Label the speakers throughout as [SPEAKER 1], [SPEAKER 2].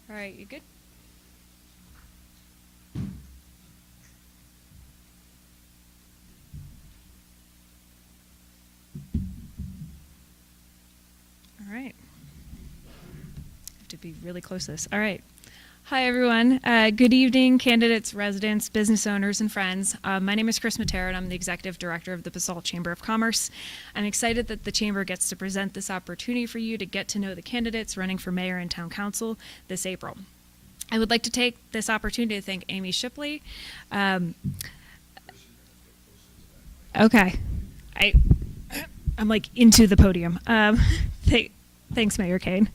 [SPEAKER 1] All right, you good? All right. Have to be really close to this. All right. Hi, everyone. Good evening, candidates, residents, business owners, and friends. My name is Chris Matera, and I'm the Executive Director of the Basalt Chamber of Commerce. I'm excited that the Chamber gets to present this opportunity for you to get to know the candidates running for mayor and town council this April. I would like to take this opportunity to thank Amy Shipley. Okay. I'm like into the podium. Thanks, Mayor Kane.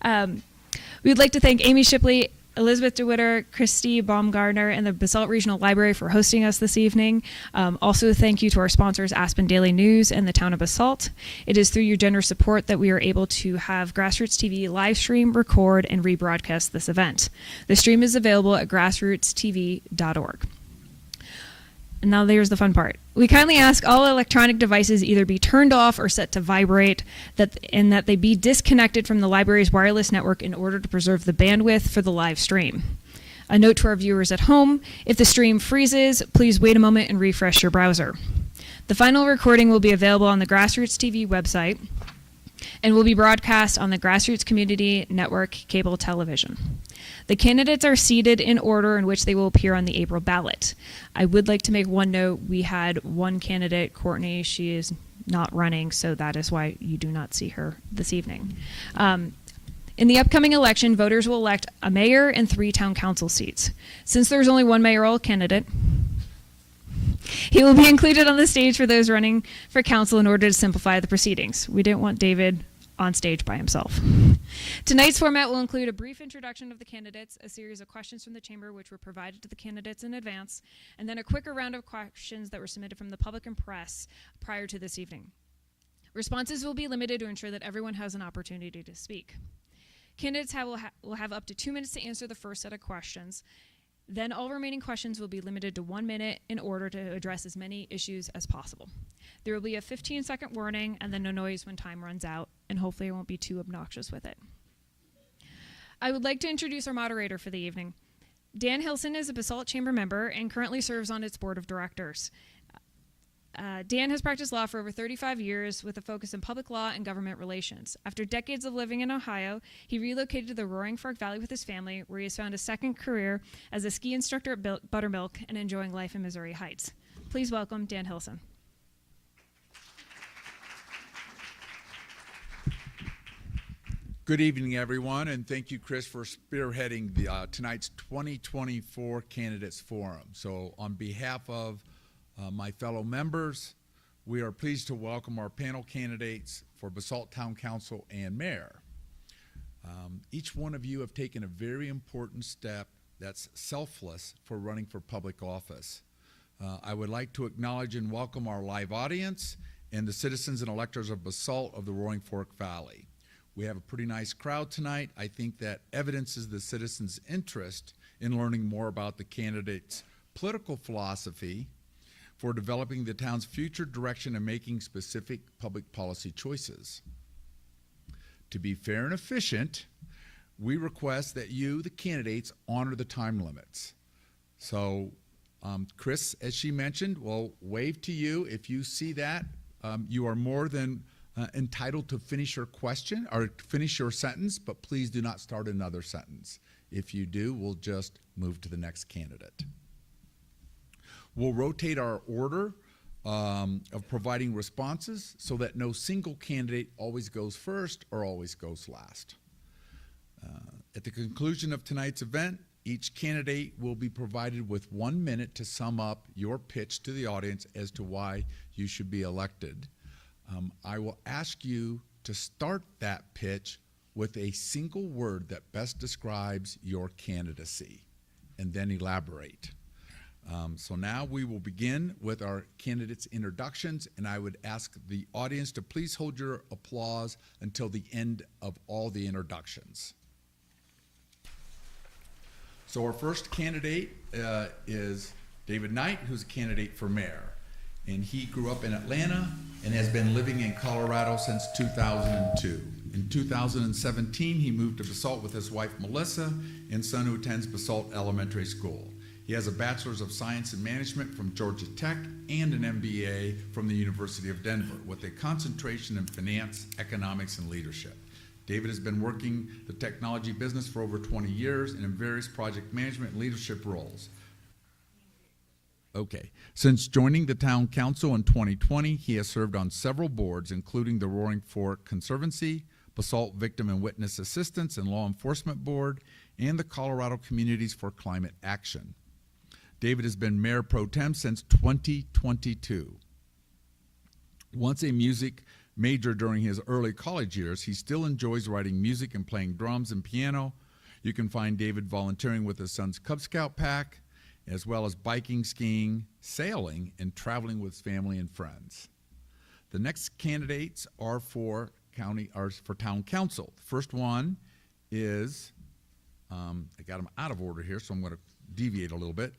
[SPEAKER 1] We would like to thank Amy Shipley, Elizabeth DeWitter, Christy Baumgartner, and the Basalt Regional Library for hosting us this evening. Also, thank you to our sponsors, Aspen Daily News and the Town of Basalt. It is through your generous support that we are able to have GrassRoots TV live stream, record, and rebroadcast this event. The stream is available at grassrootstv.org. And now there's the fun part. We kindly ask all electronic devices either be turned off or set to vibrate, and that they be disconnected from the library's wireless network in order to preserve the bandwidth for the live stream. A note to our viewers at home, if the stream freezes, please wait a moment and refresh your browser. The final recording will be available on the GrassRoots TV website and will be broadcast on the GrassRoots Community Network cable television. The candidates are seated in order in which they will appear on the April ballot. I would like to make one note. We had one candidate, Courtney. She is not running, so that is why you do not see her this evening. In the upcoming election, voters will elect a mayor and 3 town council seats. Since there's only one mayoral candidate, he will be included on the stage for those running for council in order to simplify the proceedings. We didn't want David on stage by himself. Tonight's format will include a brief introduction of the candidates, a series of questions from the chamber which were provided to the candidates in advance, and then a quicker round of questions that were submitted from the public and press prior to this evening. Responses will be limited to ensure that everyone has an opportunity to speak. Candidates will have up to 2 minutes to answer the first set of questions. Then all remaining questions will be limited to 1 minute in order to address as many issues as possible. There will be a 15-second warning and then no noise when time runs out, and hopefully I won't be too obnoxious with it. I would like to introduce our moderator for the evening. Dan Hilson is a Basalt Chamber member and currently serves on its board of directors. Dan has practiced law for over 35 years with a focus in public law and government relations. After decades of living in Ohio, he relocated to the Roaring Fork Valley with his family, where he has found a second career as a ski instructor at Buttermilk and enjoying life in Missouri Heights. Please welcome Dan Hilson.
[SPEAKER 2] Good evening, everyone, and thank you, Chris, for spearheading the, tonight's 2024 Candidates Forum. So on behalf of my fellow members, we are pleased to welcome our panel candidates for Basalt Town Council and Mayor. Each one of you have taken a very important step that's selfless for running for public office. I would like to acknowledge and welcome our live audience and the citizens and electors of Basalt of the Roaring Fork Valley. We have a pretty nice crowd tonight. I think that evidences the citizens' interest in learning more about the candidates' political philosophy for developing the town's future direction and making specific public policy choices. To be fair and efficient, we request that you, the candidates, honor the time limits. So Chris, as she mentioned, will wave to you. If you see that, you are more than entitled to finish your question or finish your sentence, but please do not start another sentence. If you do, we'll just move to the next candidate. We'll rotate our order of providing responses so that no single candidate always goes first or always goes last. At the conclusion of tonight's event, each candidate will be provided with 1 minute to sum up your pitch to the audience as to why you should be elected. I will ask you to start that pitch with a single word that best describes your candidacy, and then elaborate. So now we will begin with our candidates' introductions, and I would ask the audience to please hold your applause until the end of all the introductions. So our first candidate is David Knight, who's a candidate for mayor. And he grew up in Atlanta and has been living in Colorado since 2002. In 2017, he moved to Basalt with his wife, Melissa, and son who attends Basalt Elementary School. He has a Bachelor's of Science in Management from Georgia Tech and an MBA from the University of Denver with a concentration in finance, economics, and leadership. David has been working the technology business for over 20 years and in various project management and leadership roles. Okay. Since joining the town council in 2020, he has served on several boards, including the Roaring Fork Conservancy, Basalt Victim and Witness Assistance and Law Enforcement Board, and the Colorado Communities for Climate Action. David has been mayor pro tem since 2022. Once a music major during his early college years, he still enjoys writing music and playing drums and piano. You can find David volunteering with his son's Cub Scout pack, as well as biking, skiing, sailing, and traveling with his family and friends. The next candidates are for town council. The first one is, I got them out of order here, so I'm going to deviate a little bit.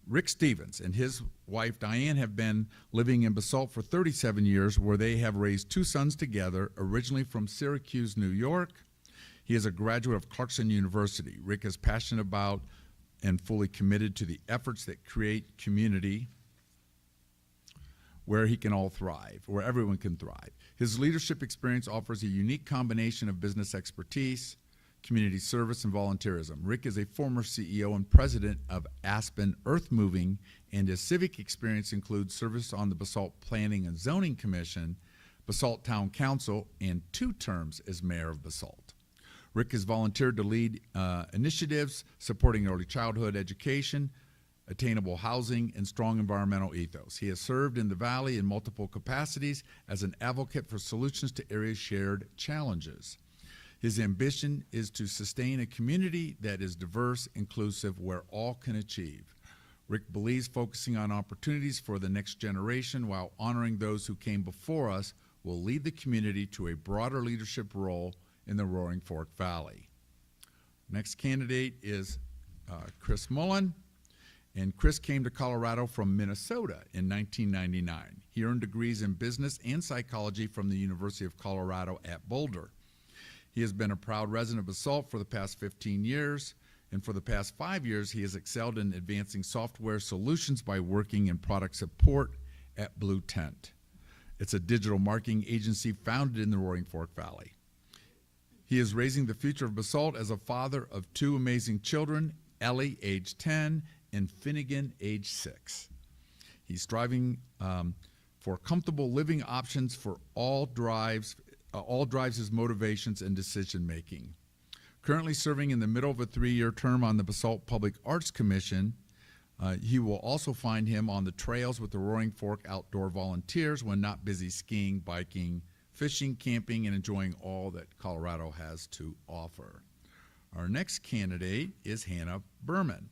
[SPEAKER 2] Rick Stevens and his wife Diane have been living in Basalt for 37 years, where they have raised two sons together, originally from Syracuse, New York. He is a graduate of Clarkson University. Rick is passionate about and fully committed to the efforts that create community where he can all thrive, where everyone can thrive. His leadership experience offers a unique combination of business expertise, community service, and volunteerism. Rick is a former CEO and president of Aspen Earth Moving, and his civic experience includes service on the Basalt Planning and Zoning Commission, Basalt Town Council, and 2 terms as mayor of Basalt. Rick has volunteered to lead initiatives supporting early childhood education, attainable housing, and strong environmental ethos. He has served in the Valley in multiple capacities as an advocate for solutions to areas' shared challenges. His ambition is to sustain a community that is diverse, inclusive, where all can achieve. Rick believes focusing on opportunities for the next generation while honoring those who came before us will lead the community to a broader leadership role in the Roaring Fork Valley. Next candidate is Chris Mullen. And Chris came to Colorado from Minnesota in 1999. He earned degrees in business and psychology from the University of Colorado at Boulder. He has been a proud resident of Basalt for the past 15 years, and for the past 5 years, he has excelled in advancing software solutions by working in product support at Blue Tent. It's a digital marketing agency founded in the Roaring Fork Valley. He is raising the future of Basalt as a father of 2 amazing children, Ellie, age 10, and Finnegan, age 6. He's striving for comfortable living options for all drives his motivations and decision making. Currently serving in the middle of a 3-year term on the Basalt Public Arts Commission, you will also find him on the trails with the Roaring Fork Outdoor Volunteers when not busy skiing, biking, fishing, camping, and enjoying all that Colorado has to offer. Our next candidate is Hannah Berman.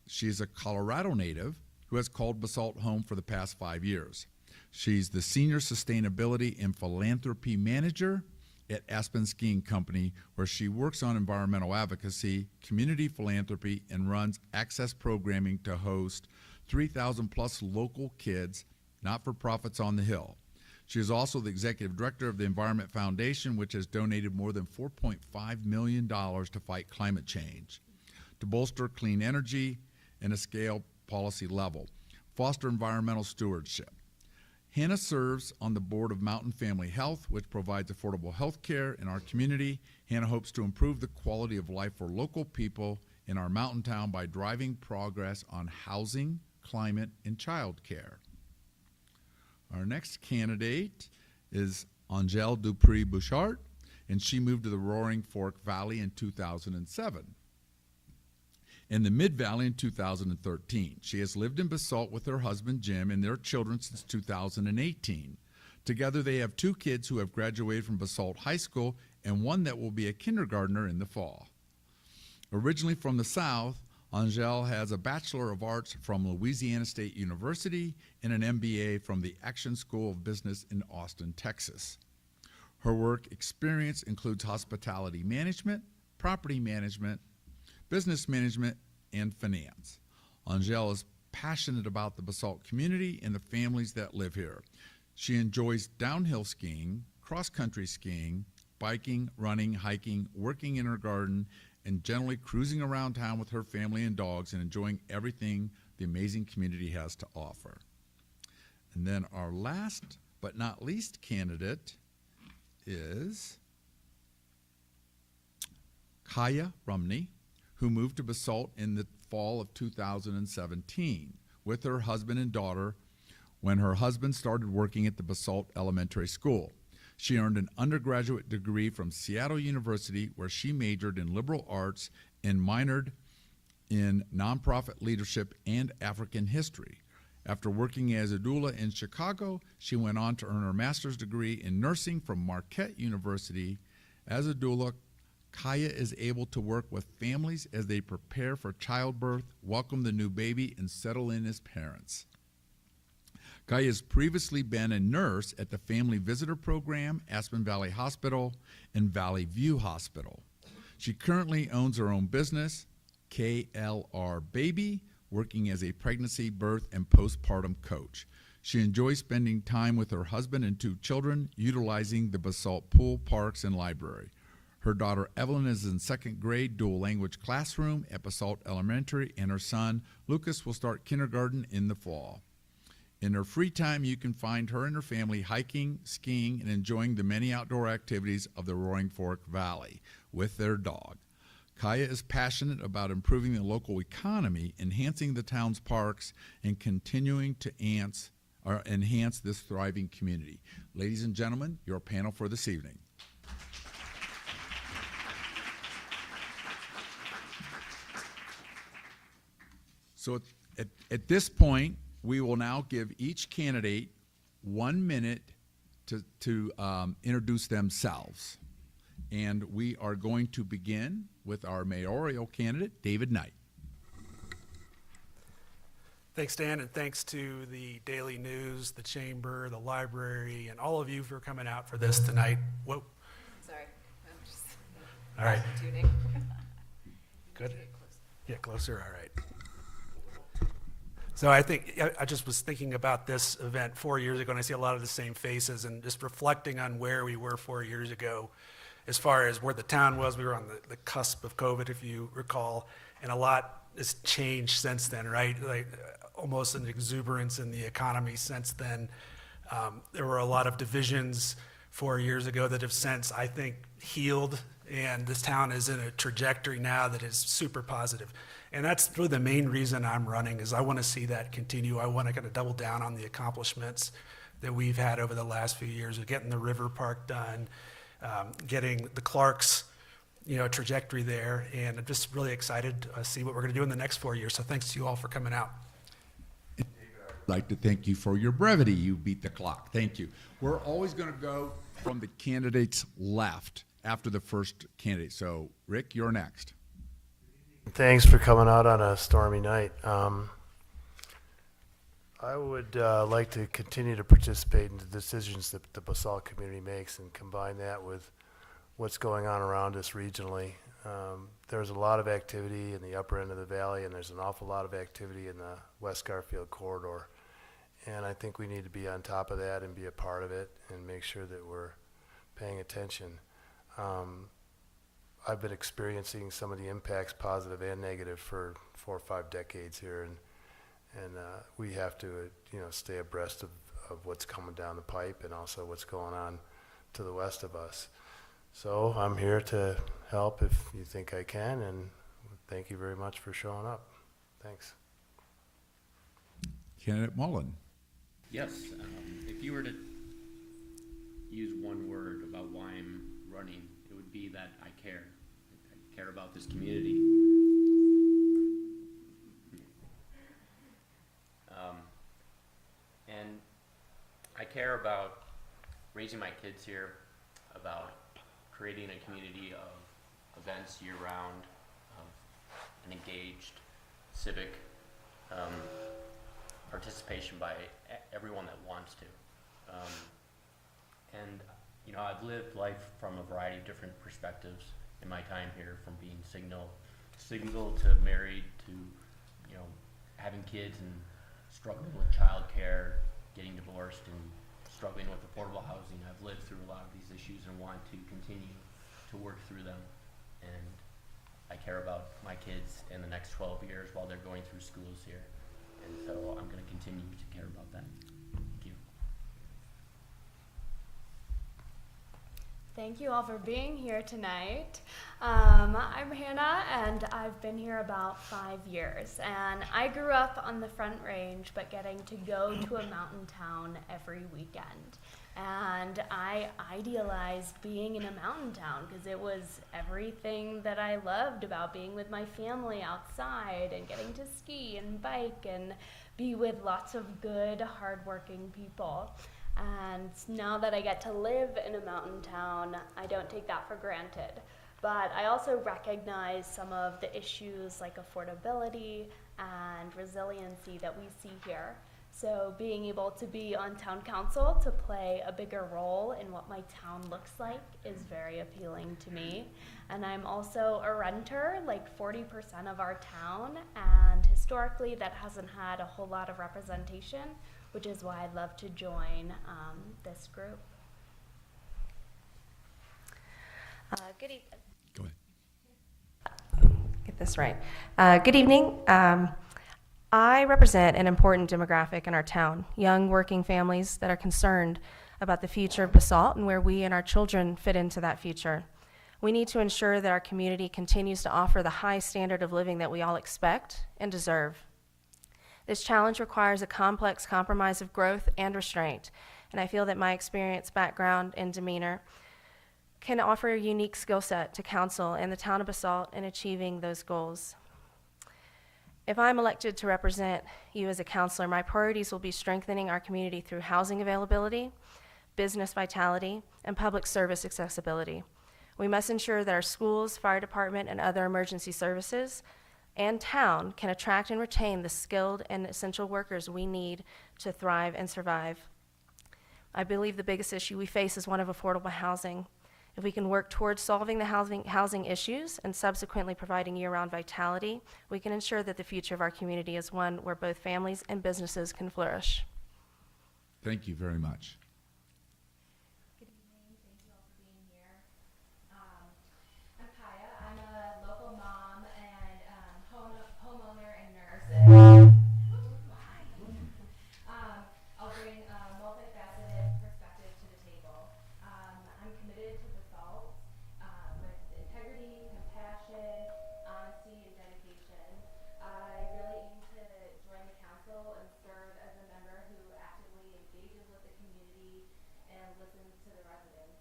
[SPEAKER 2] She is a Colorado native who has called Basalt home for the past 5 years. She's the Senior Sustainability and Philanthropy Manager at Aspen Skiing Company, where she works on environmental advocacy, community philanthropy, and runs access programming to host 3,000 plus local kids, not-for-profits on the Hill. She is also the executive director of the Environment Foundation, which has donated more than $4.5 million to fight climate change, to bolster clean energy and a scale policy level, foster environmental stewardship. Hannah serves on the board of Mountain Family Health, which provides affordable health care in our community. Hannah hopes to improve the quality of life for local people in our mountain town by driving progress on housing, climate, and child care. Our next candidate is Angele Dupree-Bouchard, and she moved to the Roaring Fork Valley in 2007. In the Mid-Valley in 2013. She has lived in Basalt with her husband, Jim, and their children since 2018. Together, they have 2 kids who have graduated from Basalt High School and one that will be a kindergartner in the fall. Originally from the South, Angele has a Bachelor of Arts from Louisiana State University and an MBA from the Action School of Business in Austin, Texas. Her work experience includes hospitality management, property management, business management, and finance. Angele is passionate about the Basalt community and the families that live here. She enjoys downhill skiing, cross-country skiing, biking, running, hiking, working in her garden, and generally cruising around town with her family and dogs and enjoying everything the amazing community has to offer. And then our last but not least candidate is Kaya Rumney, who moved to Basalt in the fall of 2017 with her husband and daughter when her husband started working at the Basalt Elementary School. She earned an undergraduate degree from Seattle University, where she majored in liberal arts and minored in nonprofit leadership and African history. After working as a doula in Chicago, she went on to earn her master's degree in nursing from Marquette University. As a doula, Kaya is able to work with families as they prepare for childbirth, welcome the new baby, and settle in as parents. Kaya has previously been a nurse at the Family Visitor Program, Aspen Valley Hospital, and Valley View Hospital. She currently owns her own business, KLR Baby, working as a pregnancy, birth, and postpartum coach. She enjoys spending time with her husband and 2 children, utilizing the Basalt pool, parks, and library. Her daughter Evelyn is in 2nd grade dual language classroom at Basalt Elementary, and her son Lucas will start kindergarten in the fall. In her free time, you can find her and her family hiking, skiing, and enjoying the many outdoor activities of the Roaring Fork Valley with their dog. Kaya is passionate about improving the local economy, enhancing the town's parks, and continuing to enhance this thriving community. Ladies and gentlemen, your panel for this evening. So at this point, we will now give each candidate 1 minute to introduce themselves. And we are going to begin with our mayoral candidate, David Knight.
[SPEAKER 3] Thanks, Dan, and thanks to the Daily News, the Chamber, the Library, and all of you for coming out for this tonight. Whoa.
[SPEAKER 4] Sorry, I'm just
[SPEAKER 3] All right.
[SPEAKER 4] tuning.
[SPEAKER 3] Good. Get closer. All right. So I think I just was thinking about this event 4 years ago, and I see a lot of the same faces, and just reflecting on where we were 4 years ago as far as where the town was. We were on the cusp of COVID, if you recall, and a lot has changed since then, right? Like almost an exuberance in the economy since then. There were a lot of divisions 4 years ago that have since, I think, healed, and this town is in a trajectory now that is super positive. And that's really the main reason I'm running, is I want to see that continue. I want to kind of double down on the accomplishments that we've had over the last few years of getting the river park done, getting the Clarks, trajectory there. And I'm just really excited to see what we're going to do in the next 4 years. So thanks to you all for coming out.
[SPEAKER 2] I'd like to thank you for your brevity. You beat the clock. Thank you. We're always going to go from the candidates left after the first candidate. So, Rick, you're next.
[SPEAKER 5] Thanks for coming out on a stormy night. I would like to continue to participate in the decisions that the Basalt community makes and combine that with what's going on around us regionally. There's a lot of activity in the upper end of the valley, and there's an awful lot of activity in the West Garfield corridor. And I think we need to be on top of that and be a part of it and make sure that we're paying attention. I've been experiencing some of the impacts, positive and negative, for 4 or 5 decades here, and we have to, stay abreast of what's coming down the pipe and also what's going on to the west of us. So I'm here to help if you think I can, and thank you very much for showing up. Thanks.
[SPEAKER 2] Candidate Mullen.
[SPEAKER 6] Yes, if you were to use one word about why I'm running, it would be that I care. I care about this community. And I care about raising my kids here, about creating a community of events year-round, an engaged civic participation by everyone that wants to. And I've lived life from a variety of different perspectives in my time here, from being single to married to, having kids and struggling with childcare, getting divorced and struggling with affordable housing. I've lived through a lot of these issues and want to continue to work through them. And I care about my kids in the next 12 years while they're going through schools here. And so I'm going to continue to care about that. Thank you.
[SPEAKER 7] Thank you all for being here tonight. I'm Hannah, and I've been here about 5 years. And I grew up on the Front Range, but getting to go to a mountain town every weekend. And I idealized being in a mountain town because it was everything that I loved about being with my family outside and getting to ski and bike and be with lots of good, hardworking people. And now that I get to live in a mountain town, I don't take that for granted. But I also recognize some of the issues like affordability and resiliency that we see here. So being able to be on town council to play a bigger role in what my town looks like is very appealing to me. And I'm also a renter, like 40% of our town, and historically that hasn't had a whole lot of representation, which is why I'd love to join this group.
[SPEAKER 8] Good evening.
[SPEAKER 2] Go ahead.
[SPEAKER 8] Get this right. Good evening. I represent an important demographic in our town, young working families that are concerned about the future of Basalt and where we and our children fit into that future. We need to ensure that our community continues to offer the high standard of living that we all expect and deserve. This challenge requires a complex compromise of growth and restraint, and I feel that my experience, background, and demeanor can offer a unique skill set to council and the town of Basalt in achieving those goals. If I'm elected to represent you as a counselor, my priorities will be strengthening our community through housing availability, business vitality, and public service accessibility. We must ensure that our schools, fire department, and other emergency services and town can attract and retain the skilled and essential workers we need to thrive and survive. I believe the biggest issue we face is one of affordable housing. If we can work towards solving the housing issues and subsequently providing year-round vitality, we can ensure that the future of our community is one where both families and businesses can flourish.
[SPEAKER 2] Thank you very much.
[SPEAKER 7] Good evening. Thank you all for being here. I'm Kaya. I'm a local mom and homeowner and nurse. I'll bring a multifaceted perspective to the table. I'm committed to Basalt with integrity, compassion, honesty, and dedication. I really aim to join the council and serve as a member who actively engages with the community and listens to the residents.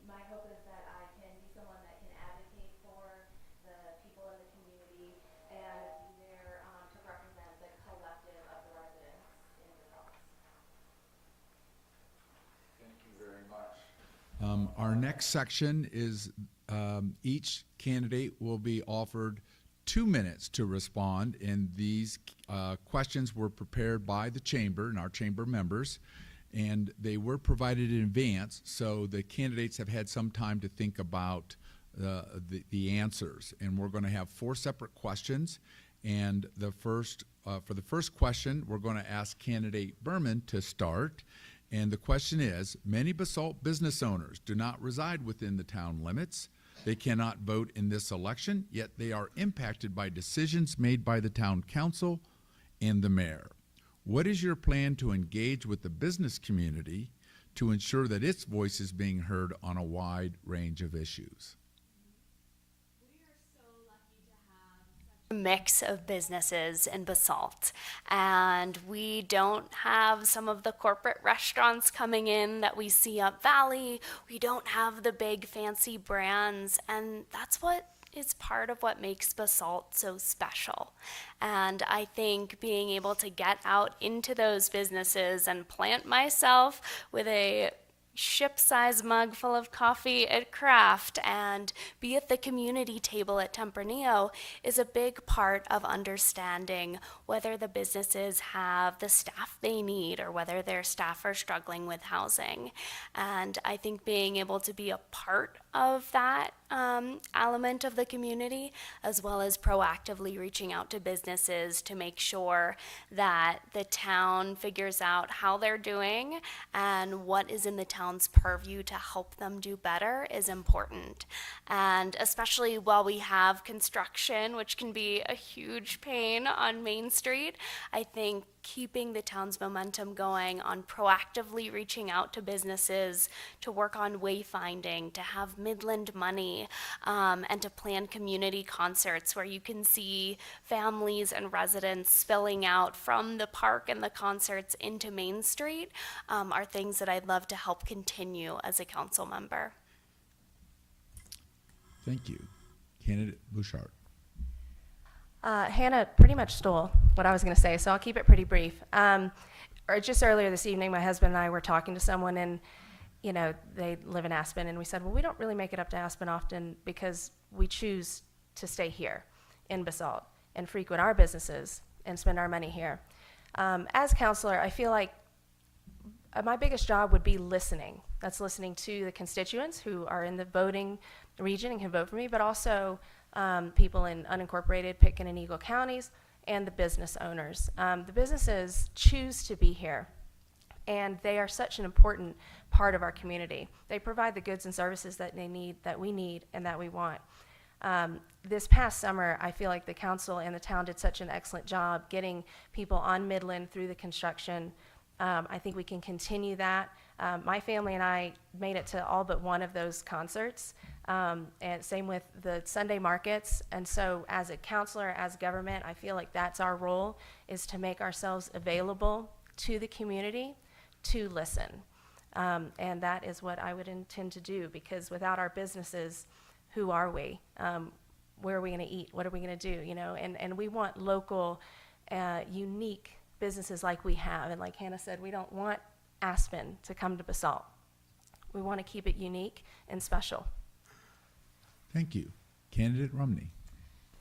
[SPEAKER 7] My hope is that I can be someone that can advocate for the people in the community and be there to represent the collective of the residents in Basalt.
[SPEAKER 2] Thank you very much. Our next section is each candidate will be offered 2 minutes to respond, and these questions were prepared by the chamber and our chamber members, and they were provided in advance, so the candidates have had some time to think about the answers. And we're going to have 4 separate questions, and for the first question, we're going to ask candidate Berman to start. And the question is, many Basalt business owners do not reside within the town limits. They cannot vote in this election, yet they are impacted by decisions made by the town council and the mayor. What is your plan to engage with the business community to ensure that its voice is being heard on a wide range of issues?
[SPEAKER 7] Mix of businesses in Basalt, and we don't have some of the corporate restaurants coming in that we see up Valley. We don't have the big fancy brands, and that's what is part of what makes Basalt so special. And I think being able to get out into those businesses and plant myself with a ship-sized mug full of coffee at Craft and be at the community table at Tempranillo is a big part of understanding whether the businesses have the staff they need or whether their staff are struggling with housing. And I think being able to be a part of that element of the community, as well as proactively reaching out to businesses to make sure that the town figures out how they're doing and what is in the town's purview to help them do better is important. And especially while we have construction, which can be a huge pain on Main Street, I think keeping the town's momentum going on proactively reaching out to businesses, to work on wayfinding, to have Midland money, and to plan community concerts where you can see families and residents spilling out from the park and the concerts into Main Street, are things that I'd love to help continue as a council member.
[SPEAKER 2] Thank you. Candidate Bouchard.
[SPEAKER 8] Hannah pretty much stole what I was going to say, so I'll keep it pretty brief. Or just earlier this evening, my husband and I were talking to someone, and you know, they live in Aspen, and we said, well, we don't really make it up to Aspen often because we choose to stay here in Basalt and frequent our businesses and spend our money here. As counselor, I feel like my biggest job would be listening. That's listening to the constituents who are in the voting region and can vote for me, but also people in unincorporated Pitkin and Eagle counties, and the business owners. The businesses choose to be here, and they are such an important part of our community. They provide the goods and services that they need, that we need, and that we want. This past summer, I feel like the council and the town did such an excellent job getting people on Midland through the construction. I think we can continue that. My family and I made it to all but one of those concerts, and same with the Sunday markets. And so as a counselor, as government, I feel like that's our role, is to make ourselves available to the community to listen. And that is what I would intend to do, because without our businesses, who are we? Where are we going to eat? What are we going to do? You know, and we want local, unique businesses like we have. And like Hannah said, we don't want Aspen to come to Basalt. We want to keep it unique and special.
[SPEAKER 2] Thank you. Candidate Rumney.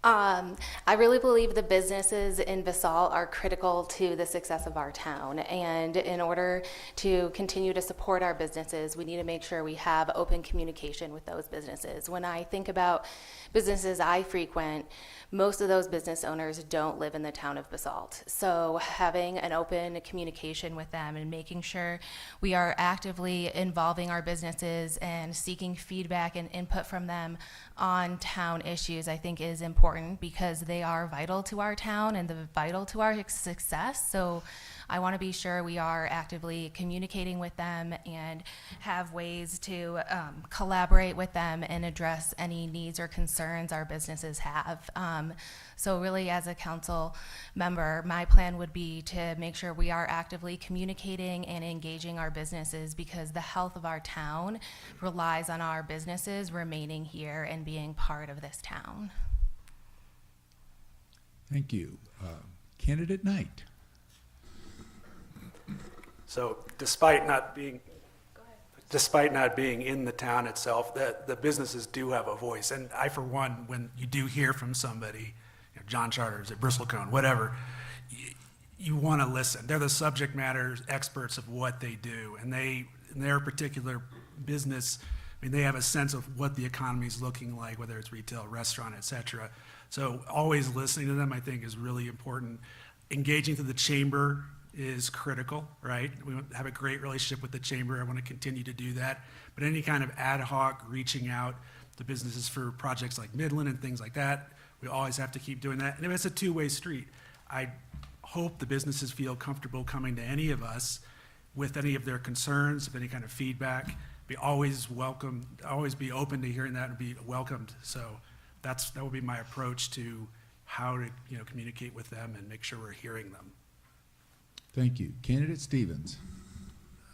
[SPEAKER 4] I really believe the businesses in Basalt are critical to the success of our town. And in order to continue to support our businesses, we need to make sure we have open communication with those businesses. When I think about businesses I frequent, most of those business owners don't live in the town of Basalt. So having an open communication with them and making sure we are actively involving our businesses and seeking feedback and input from them on town issues, I think is important, because they are vital to our town and vital to our success. So I want to be sure we are actively communicating with them and have ways to collaborate with them and address any needs or concerns our businesses have. So really, as a council member, my plan would be to make sure we are actively communicating and engaging our businesses, because the health of our town relies on our businesses remaining here and being part of this town.
[SPEAKER 2] Thank you. Candidate Knight.
[SPEAKER 3] So despite not being in the town itself, the businesses do have a voice. And I, for one, when you do hear from somebody, you know, John Charters at Bristlecone, whatever, you want to listen. They're the subject matter experts of what they do, and in their particular business, I mean, they have a sense of what the economy is looking like, whether it's retail, restaurant, et cetera. So always listening to them, I think, is really important. Engaging through the chamber is critical, right? We have a great relationship with the chamber. I want to continue to do that. But any kind of ad hoc reaching out to businesses for projects like Midland and things like that, we always have to keep doing that. And it's a two-way street. I hope the businesses feel comfortable coming to any of us with any of their concerns, with any kind of feedback. Be always welcome, always be open to hearing that and be welcomed. So that would be my approach to how to, you know, communicate with them and make sure we're hearing them.
[SPEAKER 2] Thank you. Candidate Stevens.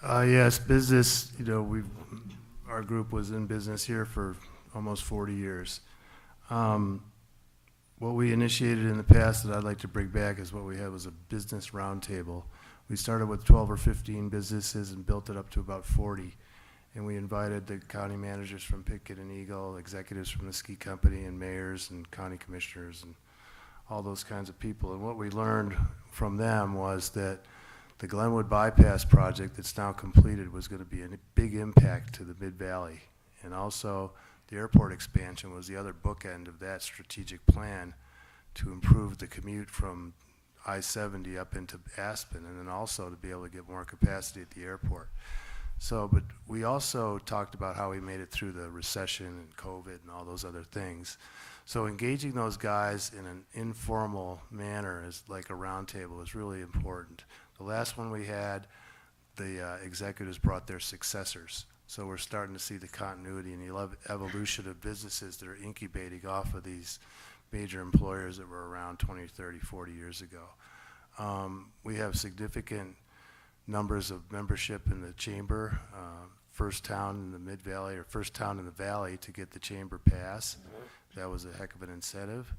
[SPEAKER 5] Yes, business, you know, our group was in business here for almost 40 years. What we initiated in the past that I'd like to bring back is what we had was a business roundtable. We started with 12 or 15 businesses and built it up to about 40. And we invited the county managers from Pitkin and Eagle, executives from the ski company, and mayors and county commissioners and all those kinds of people. And what we learned from them was that the Glenwood Bypass project that's now completed was going to be a big impact to the Mid-Valley. And also, the airport expansion was the other bookend of that strategic plan to improve the commute from I-70 up into Aspen, and then also to be able to get more capacity at the airport. So, but we also talked about how we made it through the recession and COVID and all those other things. So engaging those guys in an informal manner, is like a roundtable, is really important. The last one we had, the executives brought their successors. So we're starting to see the continuity and the evolution of businesses that are incubating off of these major employers that were around 20, 30, 40 years ago. We have significant numbers of membership in the chamber. First town in the Mid-Valley, or first town in the Valley to get the chamber pass. That was a heck of an incentive.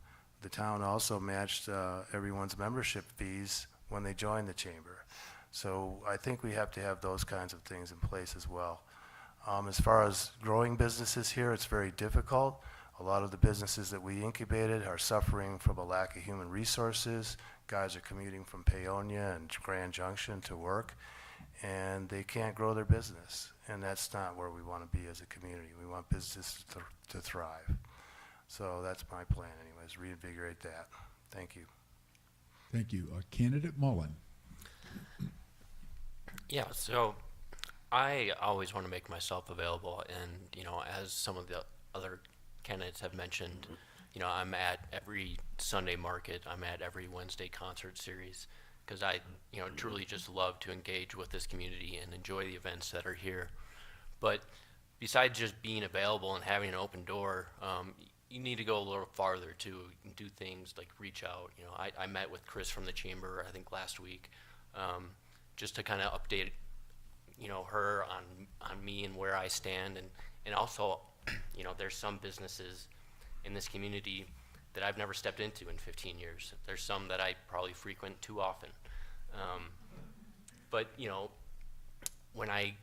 [SPEAKER 5] The town also matched everyone's membership fees when they joined the chamber. So I think we have to have those kinds of things in place as well. As far as growing businesses here, it's very difficult. A lot of the businesses that we incubated are suffering from a lack of human resources. Guys are commuting from Paonia and Grand Junction to work, and they can't grow their business. And that's not where we want to be as a community. We want businesses to thrive. So that's my plan anyways, reinvigorate that. Thank you.
[SPEAKER 2] Thank you. Candidate Mullen.
[SPEAKER 6] Yeah, so I always want to make myself available, and as some of the other candidates have mentioned, I'm at every Sunday market, I'm at every Wednesday concert series, because I truly just love to engage with this community and enjoy the events that are here. But besides just being available and having an open door, you need to go a little farther to do things like reach out. I met with Chris from the chamber, I think last week, just to kind of update her on me and where I stand, and also there's some businesses in this community that I've never stepped into in 15 years. There's some that I probably frequent too often. But when I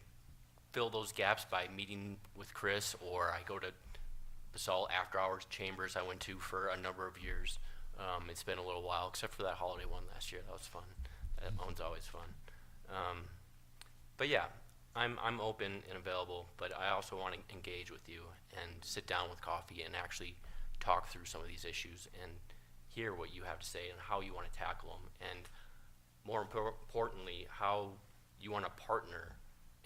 [SPEAKER 6] fill those gaps by meeting with Chris, or I go to Basalt after hours chambers I went to for a number of years. It's been a little while, except for that holiday one last year. That was fun. That one's always fun. But yeah, I'm open and available, but I also want to engage with you and sit down with coffee and actually talk through some of these issues and hear what you have to say and how you want to tackle them, and more importantly, how you want to partner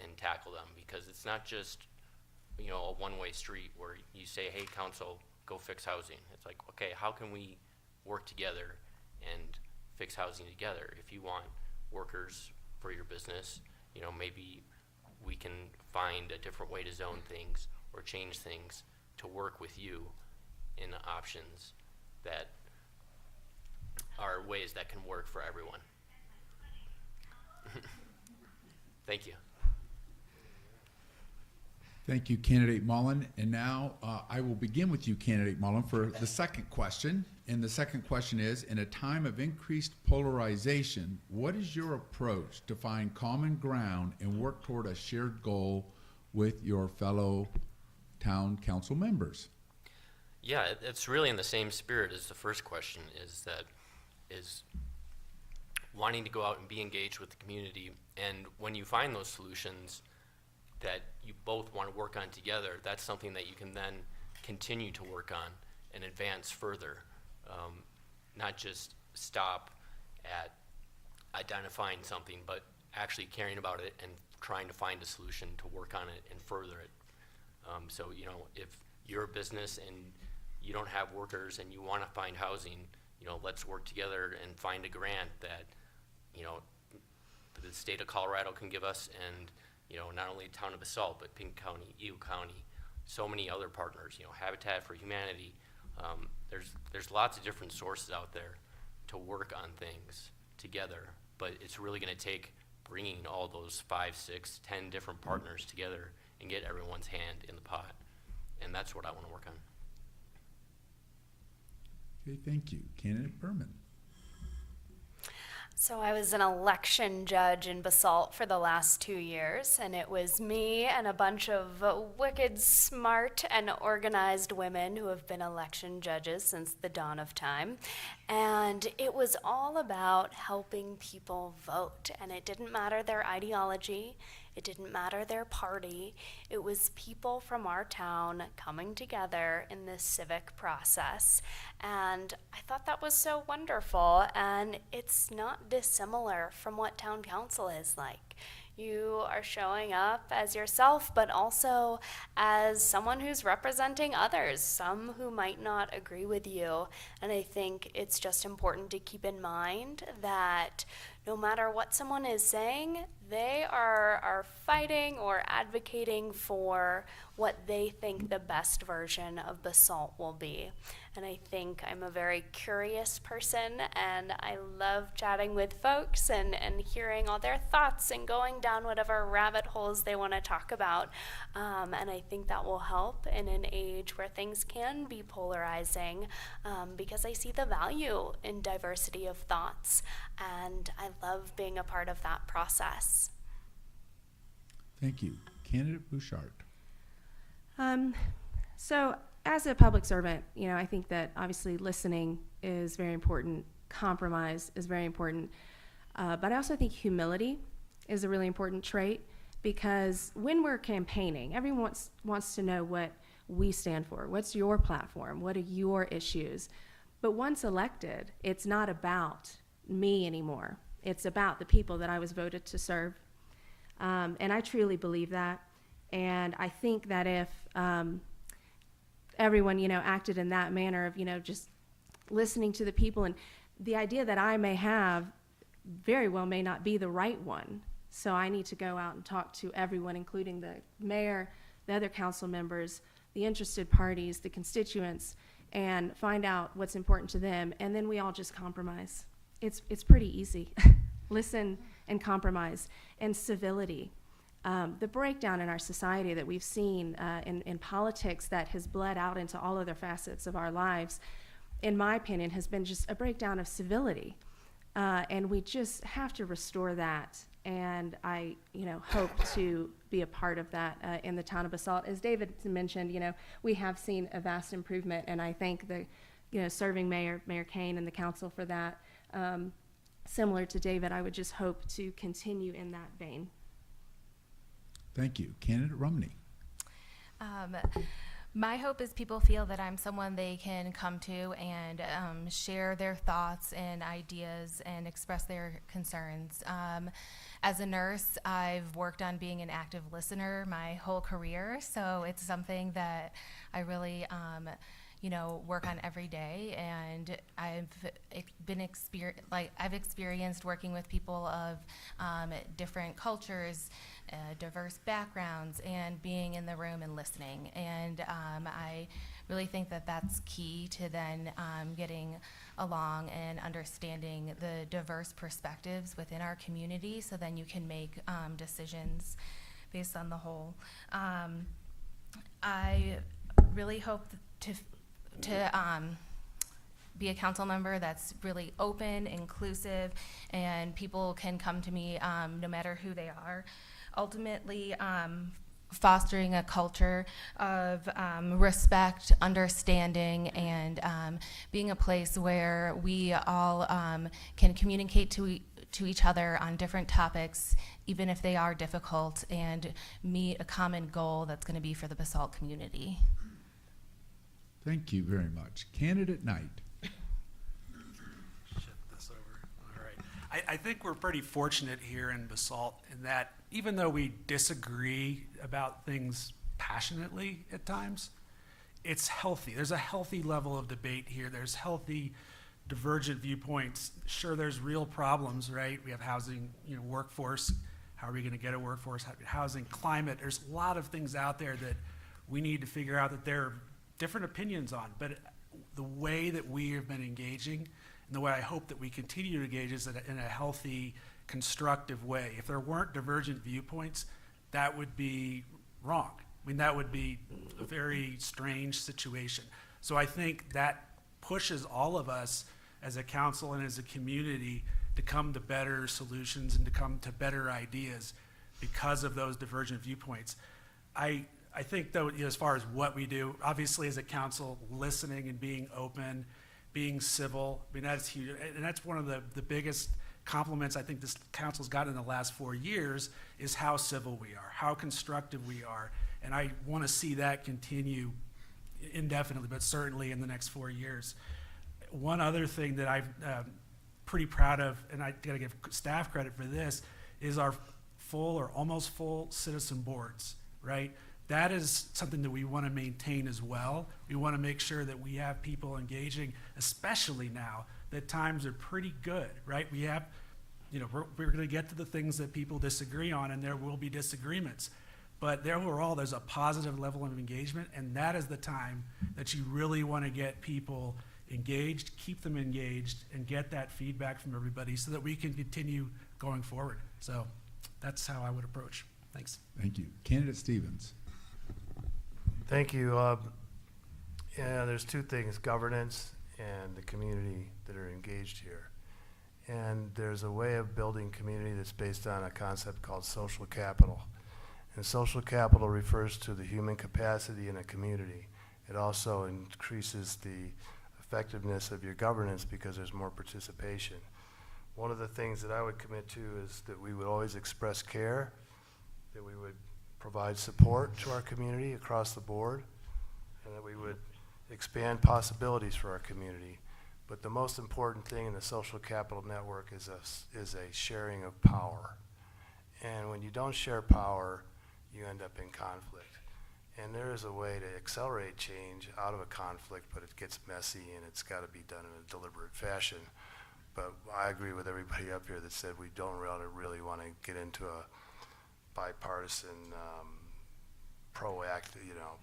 [SPEAKER 6] and tackle them, because it's not just a one-way street where you say, hey, council, go fix housing. It's like, okay, how can we work together and fix housing together? If you want workers for your business, maybe we can find a different way to zone things or change things to work with you in options that are ways that can work for everyone. Thank you.
[SPEAKER 2] Thank you, Candidate Mullen. And now I will begin with you, Candidate Mullen, for the second question. And the second question is, in a time of increased polarization, what is your approach to find common ground and work toward a shared goal with your fellow town council members?
[SPEAKER 6] Yeah, it's really in the same spirit as the first question, is wanting to go out and be engaged with the community. And when you find those solutions that you both want to work on together, that's something that you can then continue to work on and advance further. Not just stop at identifying something, but actually caring about it and trying to find a solution to work on it and further it. So, if you're a business and you don't have workers and you want to find housing, let's work together and find a grant that, the state of Colorado can give us, and not only the town of Basalt, but Pink County, Eagle County, so many other partners, Habitat for Humanity. There's lots of different sources out there to work on things together, but it's really going to take bringing all those 5, 6, 10 different partners together and get everyone's hand in the pot. And that's what I want to work on.
[SPEAKER 2] Okay, thank you. Candidate Berman.
[SPEAKER 7] So I was an election judge in Basalt for the last 2 years, and it was me and a bunch of wicked, smart, and organized women who have been election judges since the dawn of time. And it was all about helping people vote, and it didn't matter their ideology. It didn't matter their party. It was people from our town coming together in this civic process. And I thought that was so wonderful, and it's not dissimilar from what town council is like. You are showing up as yourself, but also as someone who's representing others, some who might not agree with you. And I think it's just important to keep in mind that no matter what someone is saying, they are fighting or advocating for what they think the best version of Basalt will be. And I think I'm a very curious person, and I love chatting with folks and hearing all their thoughts and going down whatever rabbit holes they want to talk about. And I think that will help in an age where things can be polarizing, because I see the value in diversity of thoughts, and I love being a part of that process.
[SPEAKER 2] Thank you. Candidate Bouchard.
[SPEAKER 8] So as a public servant, I think that obviously listening is very important. Compromise is very important. But I also think humility is a really important trait, because when we're campaigning, everyone wants to know what we stand for. What's your platform? What are your issues? But once elected, it's not about me anymore. It's about the people that I was voted to serve. And I truly believe that. And I think that if everyone, acted in that manner of, just listening to the people, and the idea that I may have very well may not be the right one. So I need to go out and talk to everyone, including the mayor, the other council members, the interested parties, the constituents, and find out what's important to them. And then we all just compromise. It's pretty easy. Listen and compromise. And civility. The breakdown in our society that we've seen in politics that has bled out into all other facets of our lives, in my opinion, has been just a breakdown of civility. And we just have to restore that. And I, hope to be a part of that in the town of Basalt. As David mentioned, we have seen a vast improvement, and I thank the, serving Mayor Kane and the council for that. Similar to David, I would just hope to continue in that vein.
[SPEAKER 2] Thank you. Candidate Rumney.
[SPEAKER 9] My hope is people feel that I'm someone they can come to and share their thoughts and ideas and express their concerns. As a nurse, I've worked on being an active listener my whole career, so it's something that I really work on every day, and I've experienced working with people of different cultures, diverse backgrounds, and being in the room and listening. And I really think that that's key to then getting along and understanding the diverse perspectives within our community, so then you can make decisions based on the whole. I really hope to be a council member that's really open, inclusive, and people can come to me no matter who they are. Ultimately, fostering a culture of respect, understanding, and being a place where we all can communicate to each other on different topics, even if they are difficult, and meet a common goal that's going to be for the Basalt community.
[SPEAKER 2] Thank you very much. Candidate Knight.
[SPEAKER 3] Shift this over. All right. I think we're pretty fortunate here in Basalt in that even though we disagree about things passionately at times, it's healthy. There's a healthy level of debate here. There's healthy divergent viewpoints. Sure, there's real problems, right? We have housing, workforce. How are we going to get a workforce? Housing, climate. There's a lot of things out there that we need to figure out that they're different opinions on, but the way that we have been engaging and the way I hope that we continue to engage is in a healthy, constructive way. If there weren't divergent viewpoints, that would be wrong. I mean, that would be a very strange situation. So I think that pushes all of us as a council and as a community to come to better solutions and to come to better ideas because of those divergent viewpoints. I think, though, as far as what we do, obviously as a council, listening and being open, being civil, I mean, that's huge. And that's one of the biggest compliments I think this council's gotten in the last 4 years is how civil we are, how constructive we are. And I want to see that continue indefinitely, but certainly in the next 4 years. One other thing that I'm pretty proud of, and I got to give staff credit for this, is our full or almost full citizen boards, right? That is something that we want to maintain as well. We want to make sure that we have people engaging, especially now that times are pretty good, right? We have, we're going to get to the things that people disagree on, and there will be disagreements. But overall, there's a positive level of engagement, and that is the time that you really want to get people engaged, keep them engaged, and get that feedback from everybody so that we can continue going forward. So that's how I would approach. Thanks.
[SPEAKER 2] Thank you. Candidate Stevens.
[SPEAKER 5] Thank you. Yeah, there's two things, governance and the community that are engaged here. And there's a way of building community that's based on a concept called social capital. And social capital refers to the human capacity in a community. It also increases the effectiveness of your governance because there's more participation. One of the things that I would commit to is that we would always express care, that we would provide support to our community across the board, and that we would expand possibilities for our community. But the most important thing in the social capital network is a sharing of power. And when you don't share power, you end up in conflict. And there is a way to accelerate change out of a conflict, but it gets messy and it's got to be done in a deliberate fashion. But I agree with everybody up here that said we don't really want to get into a bipartisan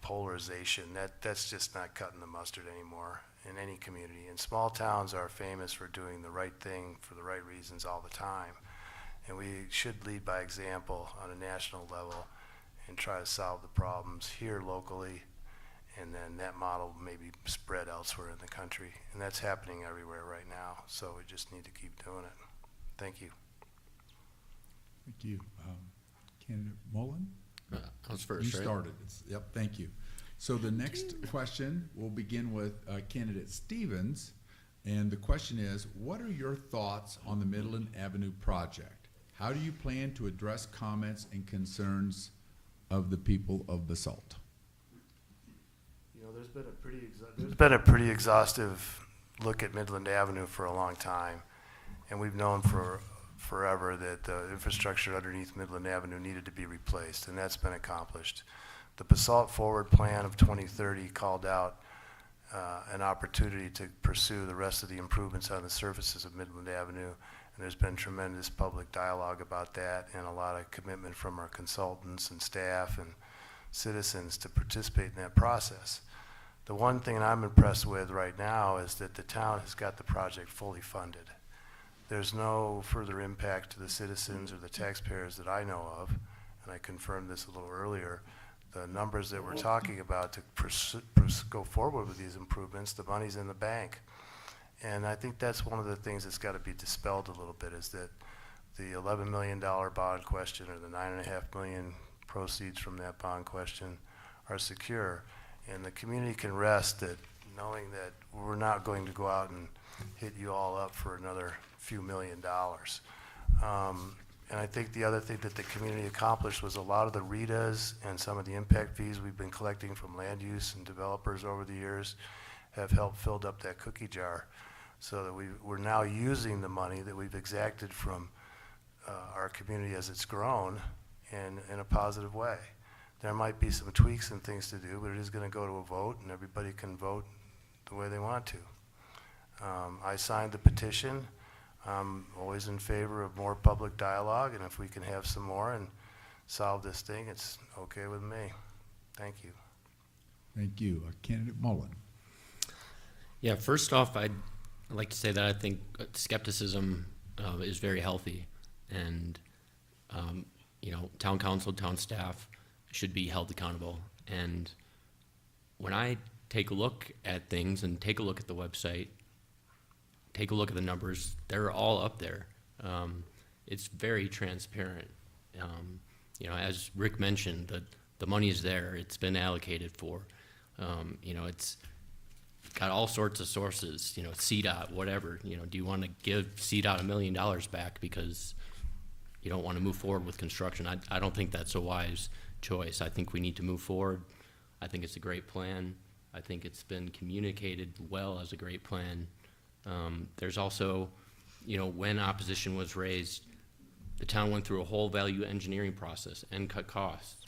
[SPEAKER 5] polarization. That's just not cutting the mustard anymore in any community. And small towns are famous for doing the right thing for the right reasons all the time. And we should lead by example on a national level and try to solve the problems here locally, and then that model may be spread elsewhere in the country. And that's happening everywhere right now, so we just need to keep doing it. Thank you.
[SPEAKER 2] Thank you. Candidate Mullen?
[SPEAKER 10] I was first,
[SPEAKER 2] You
[SPEAKER 10] right?
[SPEAKER 2] started. Yep, thank you. So the next question will begin with Candidate Stevens, and the question is, what are your thoughts on the Midland Avenue project? How do you plan to address comments and concerns of the people of Basalt?
[SPEAKER 5] There's been a pretty exhaustive look at Midland Avenue for a long time, and we've known for forever that the infrastructure underneath Midland Avenue needed to be replaced, and that's been accomplished. The Basalt Forward Plan of 2030 called out an opportunity to pursue the rest of the improvements on the surfaces of Midland Avenue, and there's been tremendous public dialogue about that and a lot of commitment from our consultants and staff and citizens to participate in that process. The one thing I'm impressed with right now is that the town has got the project fully funded. There's no further impact to the citizens or the taxpayers that I know of, and I confirmed this a little earlier. The numbers that we're talking about to go forward with these improvements, the money's in the bank. And I think that's one of the things that's got to be dispelled a little bit, is that the $11 million bond question or the $9.5 million proceeds from that bond question are secure. And the community can rest that knowing that we're not going to go out and hit you all up for another few $1 million. And I think the other thing that the community accomplished was a lot of the RETAs and some of the impact fees we've been collecting from land use and developers over the years have helped filled up that cookie jar, so that we're now using the money that we've exacted from our community as it's grown in a positive way. There might be some tweaks and things to do, but it is going to go to a vote, and everybody can vote the way they want to. I signed the petition. I'm always in favor of more public dialogue, and if we can have some more and solve this thing, it's okay with me. Thank you.
[SPEAKER 2] Thank you. Candidate Mullen.
[SPEAKER 10] Yeah, first off, I'd like to say that I think skepticism is very healthy, and town council, town staff should be held accountable. And when I take a look at things and take a look at the website, take a look at the numbers, they're all up there. It's very transparent. As Rick mentioned, the money is there. It's been allocated for. It's got all sorts of sources, you know, CDOT, whatever, you know, do you want to give CDOT $1 million back because you don't want to move forward with construction? I don't think that's a wise choice. I think we need to move forward. I think it's a great plan. I think it's been communicated well as a great plan. There's also, you know, when opposition was raised, the town went through a whole value engineering process and cut costs.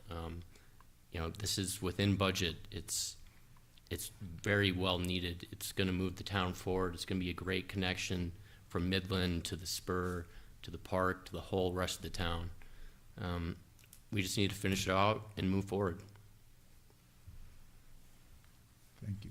[SPEAKER 10] You know, this is within budget. It's very well needed. It's going to move the town forward. It's going to be a great connection from Midland to the spur, to the park, to the whole rest of the town. We just need to finish it out and move forward.
[SPEAKER 2] Thank you.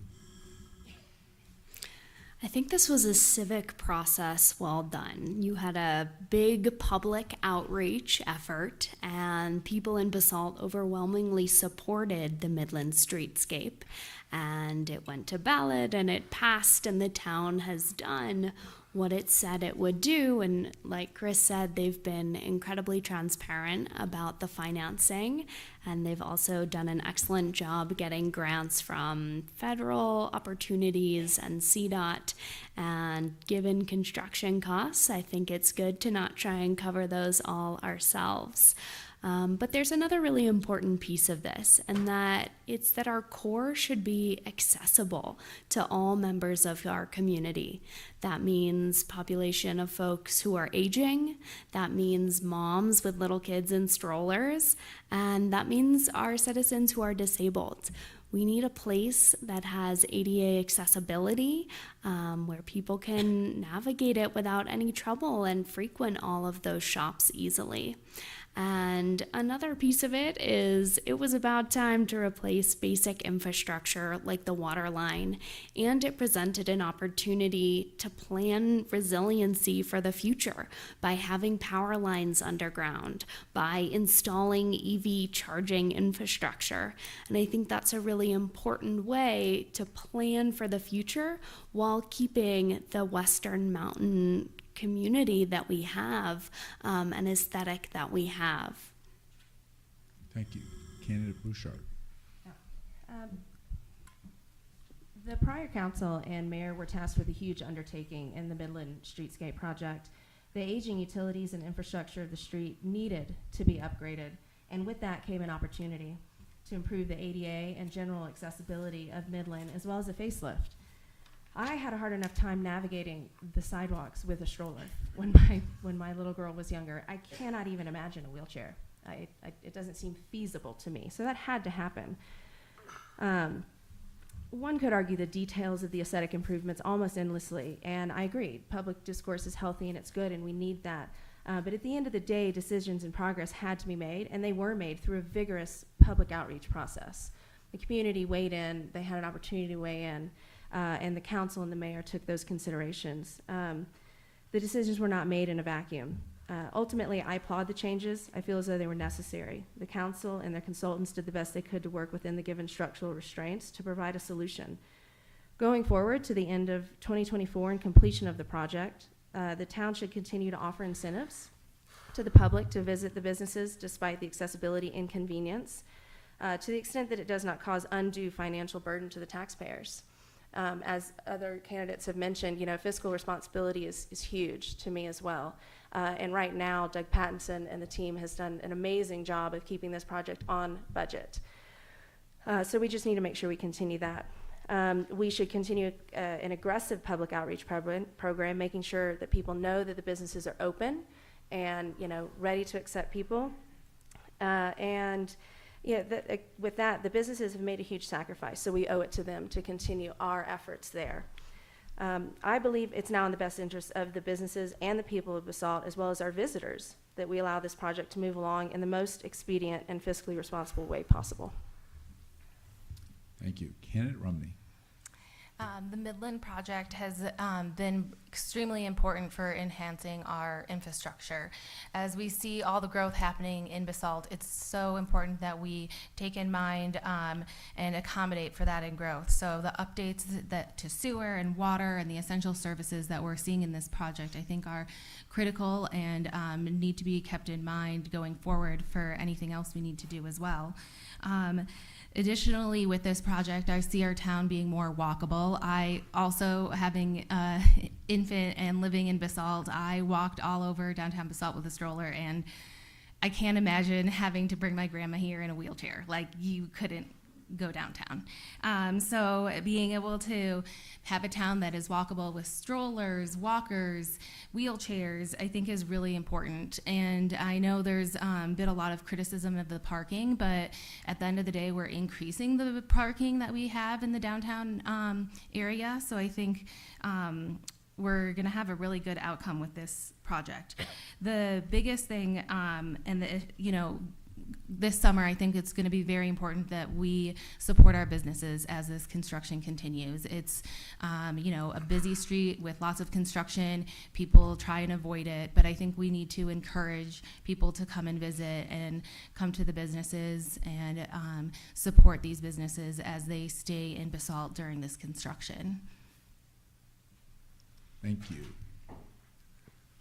[SPEAKER 11] I think this was a civic process well done. You had a big public outreach effort, and people in Basalt overwhelmingly supported the Midland streetscape. And it went to ballot, and it passed, and the town has done what it said it would do. And like Chris said, they've been incredibly transparent about the financing, and they've also done an excellent job getting grants from federal opportunities and CDOT. And given construction costs, I think it's good to not try and cover those all ourselves. But there's another really important piece of this, and that it's that our core should be accessible to all members of our community. That means population of folks who are aging, that means moms with little kids in strollers, and that means our citizens who are disabled. We need a place that has ADA accessibility, where people can navigate it without any trouble and frequent all of those shops easily. And another piece of it is it was about time to replace basic infrastructure like the water line, and it presented an opportunity to plan resiliency for the future by having power lines underground, by installing EV charging infrastructure. And I think that's a really important way to plan for the future while keeping the Western Mountain community that we have, an aesthetic that we have.
[SPEAKER 2] Thank you. Candidate Bouchard.
[SPEAKER 8] The prior council and mayor were tasked with a huge undertaking in the Midland Streetscape project. The aging utilities and infrastructure of the street needed to be upgraded, and with that came an opportunity to improve the ADA and general accessibility of Midland, as well as a facelift. I had a hard enough time navigating the sidewalks with a stroller when my little girl was younger. I cannot even imagine a wheelchair. It doesn't seem feasible to me. So that had to happen. One could argue the details of the aesthetic improvements almost endlessly, and I agree. Public discourse is healthy and it's good, and we need that. But at the end of the day, decisions and progress had to be made, and they were made through a vigorous public outreach process. The community weighed in. They had an opportunity to weigh in. And the council and the mayor took those considerations. The decisions were not made in a vacuum. Ultimately, I applaud the changes. I feel as though they were necessary. The council and their consultants did the best they could to work within the given structural restraints to provide a solution. Going forward to the end of 2024 and completion of the project, the town should continue to offer incentives to the public to visit the businesses despite the accessibility inconvenience, to the extent that it does not cause undue financial burden to the taxpayers. As other candidates have mentioned, you know, fiscal responsibility is huge to me as well. And right now, Doug Pattinson and the team has done an amazing job of keeping this project on budget. So we just need to make sure we continue that. We should continue an aggressive public outreach program, making sure that people know that the businesses are open and, you know, ready to accept people. With that, the businesses have made a huge sacrifice, so we owe it to them to continue our efforts there. I believe it's now in the best interest of the businesses and the people of Basalt, as well as our visitors, that we allow this project to move along in the most expedient and fiscally responsible way possible.
[SPEAKER 2] Thank you. Candidate Rumney.
[SPEAKER 9] The Midland project has been extremely important for enhancing our infrastructure. As we see all the growth happening in Basalt, it's so important that we take in mind and accommodate for that in growth. So the updates to sewer and water and the essential services that we're seeing in this project, I think, are critical and need to be kept in mind going forward for anything else we need to do as well. Additionally, with this project, I see our town being more walkable well. I also, having infant and living in Basalt, I walked all over downtown Basalt with a stroller, and I can't imagine having to bring my grandma here in a wheelchair. Like, you couldn't go downtown. So being able to have a town that is walkable with strollers, walkers, wheelchairs, I think is really important. And I know there's been a lot of criticism of the parking, but at the end of the day, we're increasing the parking that we have in the downtown area. So I think we're going to have a really good outcome with this project. The biggest thing, this summer, I think it's going to be very important that we support our businesses as this construction continues. It's, a busy street with lots of construction. People try and avoid it, but I think we need to encourage people to come and visit and come to the businesses and support these businesses as they stay in Basalt during this construction.
[SPEAKER 2] Thank you.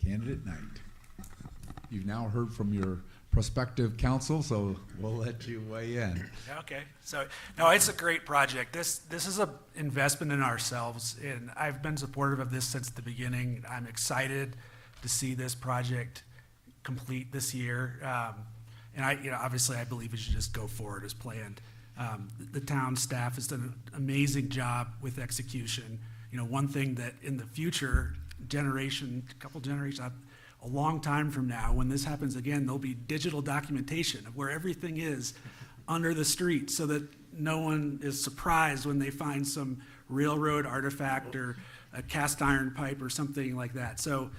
[SPEAKER 2] Candidate Knight. You've now heard from your prospective council, so we'll let you weigh in.
[SPEAKER 3] Okay, so, no, it's a great project. This is an investment in ourselves, and I've been supportive of this since the beginning. I'm excited to see this project complete this year. And obviously I believe it should just go forward as planned. The town staff has done an amazing job with execution. One thing that in the future, couple generations, a long time from now, when this happens again, there'll be digital documentation of where everything is under the street so that no one is surprised when they find some railroad artifact or a cast iron pipe or something like that. So,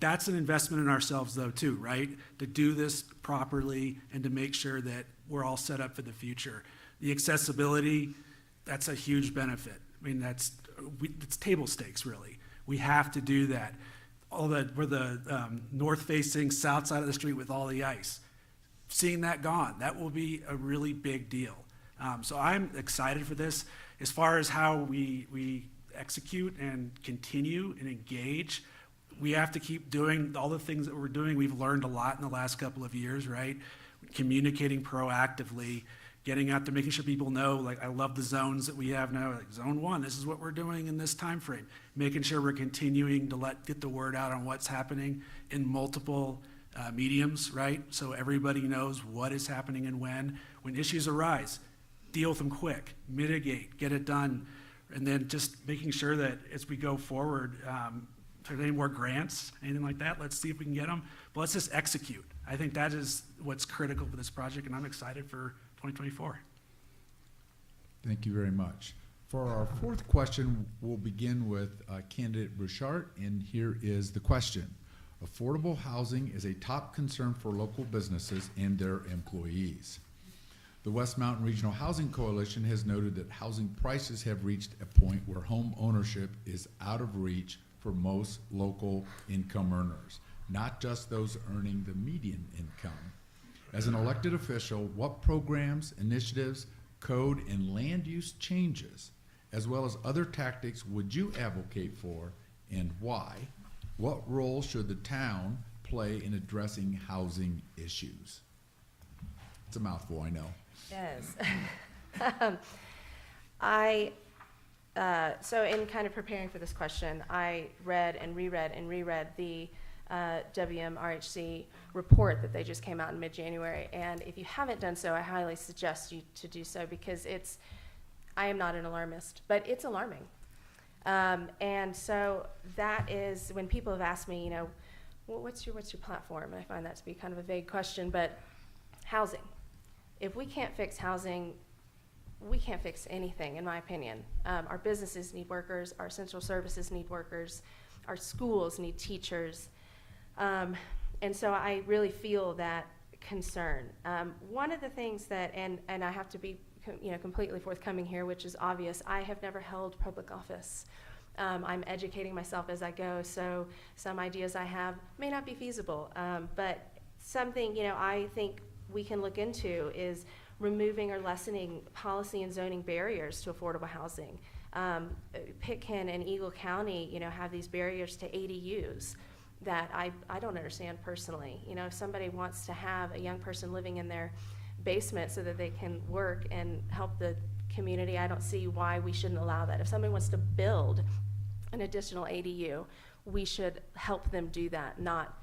[SPEAKER 3] that's an investment in ourselves though too, right? To do this properly and to make sure that we're all set up for the future. The accessibility, that's a huge benefit. It's table stakes really. We have to do that. We're the north-facing south side of the street with all the ice. Seeing that gone, that will be a really big deal. So I'm excited for this. As far as how we execute and continue and engage, we have to keep doing all the things that we're doing. We've learned a lot in the last couple of years, right? Communicating proactively, getting out there, making sure people know, like, I love the zones that we have now, like zone 1, this is what we're doing in this time frame. Making sure we're continuing to get the word out on what's happening in multiple mediums, right? So everybody knows what is happening and when. When issues arise, deal with them quick, mitigate, get it done, and then just making sure that as we go forward, if there's any more grants, anything like that, let's see if we can get them. But let's just execute. I think that is what's critical for this project, and I'm excited for 2024.
[SPEAKER 2] Thank you very much. For our fourth question, we'll begin with candidate Bouchard, and here is the question. Affordable housing is a top concern for local businesses and their employees. The West Mountain Regional Housing Coalition has noted that housing prices have reached a point where home ownership is out of reach for most local income earners, not just those earning the median income. As an elected official, what programs, initiatives, code, and land use changes, as well as other tactics, would you advocate for and why? What role should the town play in addressing housing issues? It's a mouthful, I know.
[SPEAKER 8] Yes. So in kind of preparing for this question, I read and reread the WMRHC report that they just came out in mid-January. And if you haven't done so, I highly suggest you to do so, because I am not an alarmist, but it's alarming. And so that is when people have asked me, what's your platform? And I find that to be kind of a vague question, but housing. If we can't fix housing, we can't fix anything, in my opinion. Our businesses need workers, our essential services need workers, our schools need teachers. And so I really feel that concern. One of the things that, and I have to be completely forthcoming here, which is obvious, I have never held public office. I'm educating myself as I go, so some ideas I have may not be feasible, but something I think we can look into is removing or lessening policy and zoning barriers to affordable housing. Pitkin and Eagle County, have these barriers to ADUs that I don't understand personally. If somebody wants to have a young person living in their basement so that they can work and help the community, I don't see why we shouldn't allow that. If somebody wants to build an additional ADU, we should help them do that, not,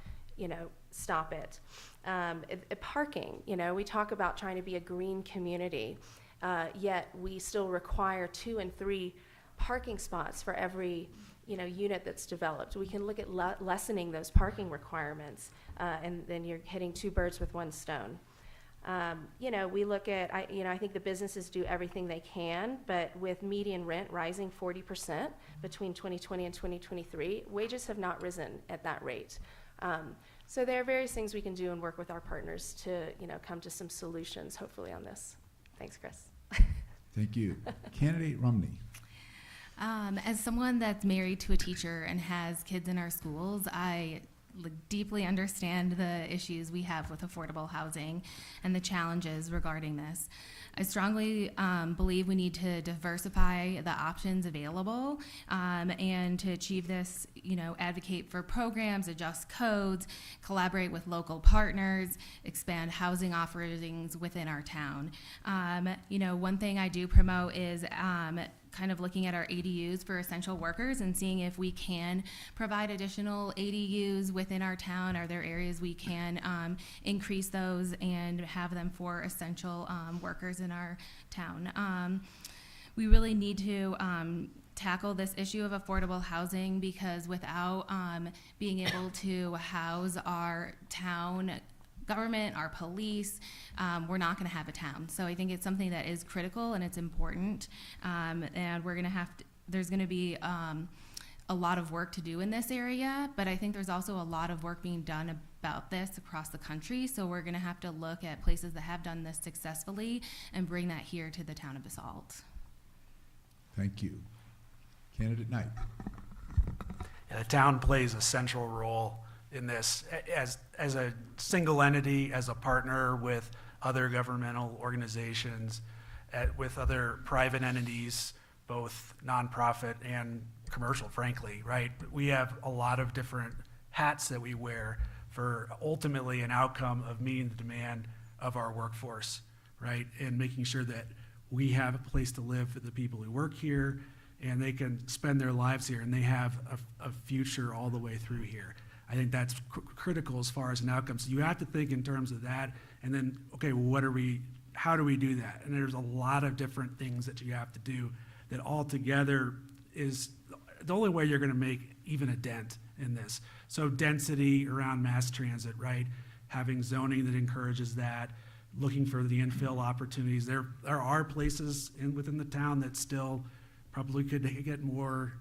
[SPEAKER 8] stop it. Parking, we talk about trying to be a green community, yet we still require 2 and 3 parking spots for every, unit that's developed. We can look at lessening those parking requirements, and then you're hitting 2 birds with 1 stone. We look at, I think the businesses do everything they can, but with median rent rising 40% between 2020 and 2023, wages have not risen at that rate. So there are various things we can do and work with our partners to, come to some solutions, hopefully, on this. Thanks, Chris.
[SPEAKER 2] Thank you. Candidate Rumney.
[SPEAKER 9] As someone that's married to a teacher and has kids in our schools, I deeply understand the issues we have with affordable housing and the challenges regarding this. I strongly believe we need to diversify the options available, and to achieve this, advocate for programs, adjust codes, collaborate with local partners, expand housing offerings within our town. One thing I do promote is kind of looking at our ADUs for essential workers and seeing if we can provide additional ADUs within our town. Are there areas we can increase those and have them for essential workers in our town? We really need to tackle this issue of affordable housing, because without being able to house our town government, our police, we're not going to have a town. So I think it's something that is critical and it's important, and we're going to have to, there's going to be a lot of work to do in this area, but I think there's also a lot of work being done about this across the country, so we're going to have to look at places that have done this successfully and bring that here to the town of Basalt.
[SPEAKER 2] Thank you. Candidate Knight.
[SPEAKER 3] The town plays a central role in this as a single entity, as a partner with other governmental organizations, with other private entities, both nonprofit and commercial, frankly, right? We have a lot of different hats that we wear for ultimately an outcome of meeting the demand of our workforce, right? And making sure that we have a place to live for the people who work here, and they can spend their lives here, and they have a future all the way through here. I think that's critical as far as an outcome. So you have to think in terms of that, and then, okay, well, how do we do that? And there's a lot of different things that you have to do that all together is the only way you're gonna make even a dent in this. So density around mass transit, right? Having zoning that encourages that, looking for the infill opportunities. There are places within the town that still probably could get more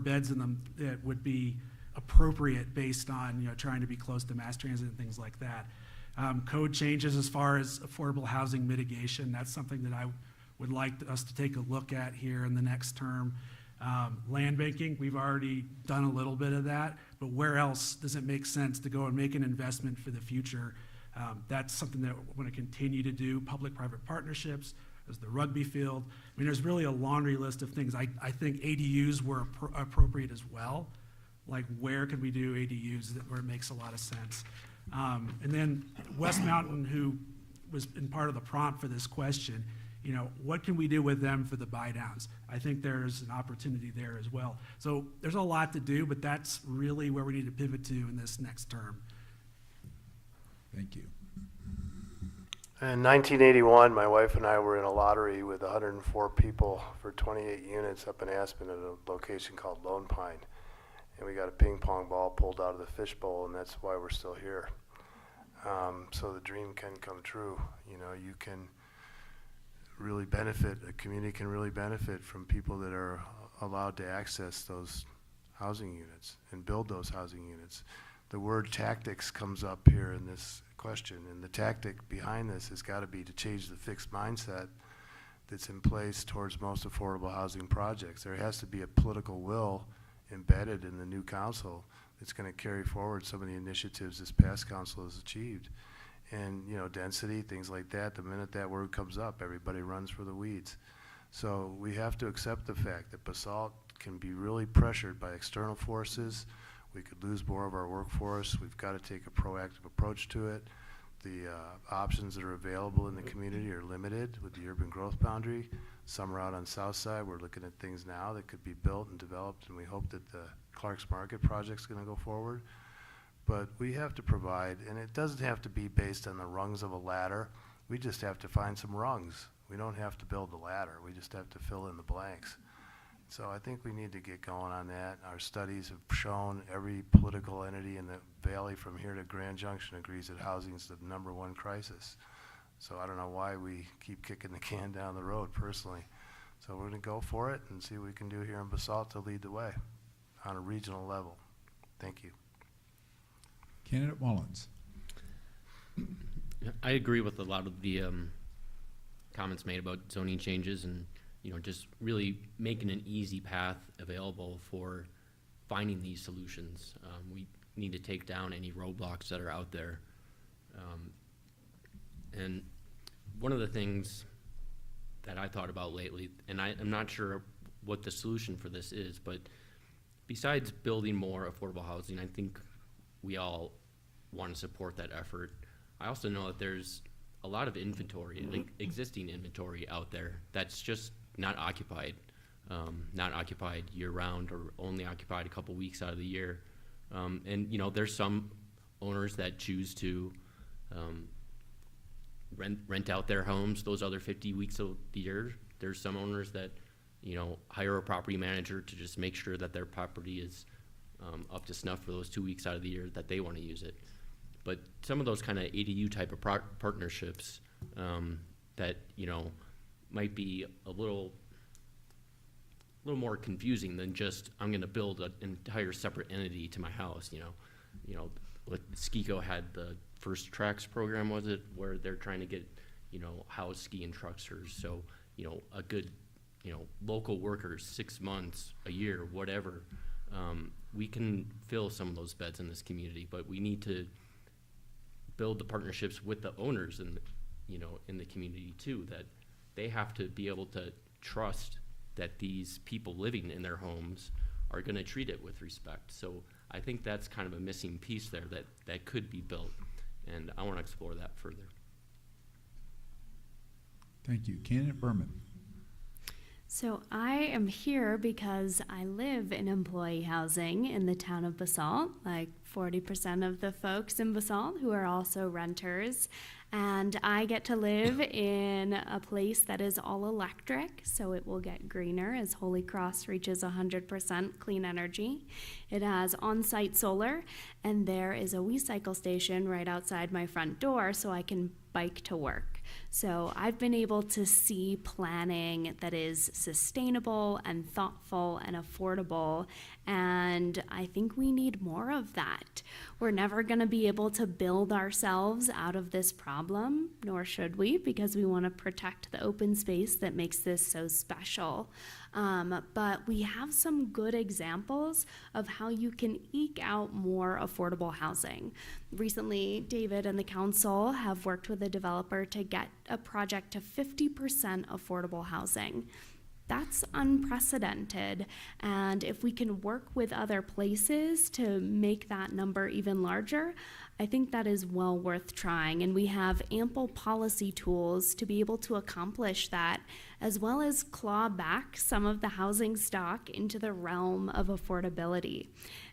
[SPEAKER 3] beds in them that would be appropriate based on trying to be close to mass transit and things like that. Code changes as far as affordable housing mitigation, that's something that I would like us to take a look at here in the next term. Land banking, we've already done a little bit of that, but where else does it make sense to go and make an investment for the future? That's something that we're going to continue to do. Public-private partnerships, there's the rugby field. I mean, there's really a laundry list of things. I think ADUs were appropriate as well. Like, where could we do ADUs where it makes a lot of sense? And then West Mountain, who was in part of the prompt for this question, what can we do with them for the buy downs? I think there's an opportunity there as well. So there's a lot to do, but that's really where we need to pivot to in this next term.
[SPEAKER 2] Thank you.
[SPEAKER 5] In 1981, my wife and I were in a lottery with 104 people for 28 units up in Aspen at a location called Lone Pine. And we got a ping pong ball pulled out of the fishbowl, and that's why we're still here. So the dream can come true. You can really benefit, a community can really benefit from people that are allowed to access those housing units and build those housing units. The word tactics comes up here in this question, and the tactic behind this has got to be to change the fixed mindset that's in place towards most affordable housing projects. There has to be a political will embedded in the new council that's going to carry forward some of the initiatives this past council has achieved. And density, things like that, the minute that word comes up, everybody runs for the weeds. So we have to accept the fact that Basalt can be really pressured by external forces. We could lose more of our workforce. We've got to take a proactive approach to it. the options that are available in the community are limited with the urban growth boundary. Some are out on South Side. We're looking at things now that could be built and developed, and we hope that the Clark's Market project's gonna go forward. But we have to provide, and it doesn't have to be based on the rungs of a ladder. We just have to find some rungs. We don't have to build the ladder. We just have to fill in the blanks. So I think we need to get going on that. Our studies have shown every political entity in the valley from here to Grand Junction agrees that housing is the #1 crisis. So I don't know why we keep kicking the can down the road personally. So we're gonna go for it and see what we can do here in Basalt to lead the way on a regional level. Thank you.
[SPEAKER 2] Candidate Mullins.
[SPEAKER 10] Yeah, I agree with a lot of the comments made about zoning changes and, you know, just really making an easy path available for finding these solutions. We need to take down any roadblocks that are out there. And one of the things that I thought about lately, and I'm not sure what the solution for this is, but besides building more affordable housing, I think we all want to support that effort. I also know that there's a lot of inventory, like existing inventory out there that's just not occupied year-round or only occupied a couple weeks out of the year. And you know, there's some owners that choose to rent out their homes those other 50 weeks of the year. There's some owners that, you know, hire a property manager to just make sure that their property is up to snuff for those 2 weeks out of the year that they want to use it. But some of those kind of ADU type of partnerships that, you know, might be a little more confusing than just I'm going to build an entire separate entity to my house. You know, what Skico had the First Tracks program, was it, where they're trying to get, you know, house ski instructors. So, you know, a good, you know, local workers, 6 months, a year, whatever. We can fill some of those beds in this community, but we need to build the partnerships with the owners in the, you know, in the community too, that they have to be able to trust that these people living in their homes are going to treat it with respect. So I think that's kind of a missing piece there that could be built, and I want to explore that further.
[SPEAKER 2] Thank you. Candidate Berman.
[SPEAKER 11] So I am here because I live in employee housing in the town of Basalt, like 40% of the folks in Basalt who are also renters. And I get to live in a place that is all electric, so it will get greener as Holy Cross reaches 100% clean energy. It has on-site solar, and there is a WeCycle station right outside my front door so I can bike to work. So I've been able to see planning that is sustainable and thoughtful and affordable, and I think we need more of that. We're never going to be able to build ourselves out of this problem, nor should we, because we want to protect the open space that makes this so special. But we have some good examples of how you can eke out more affordable housing. Recently, David and the council have worked with a developer to get a project to 50% affordable housing. That's unprecedented, and if we can work with other places to make that number even larger, I think that is well worth trying, and we have ample policy tools to be able to accomplish that, as well as claw back some of the housing stock into the realm of affordability.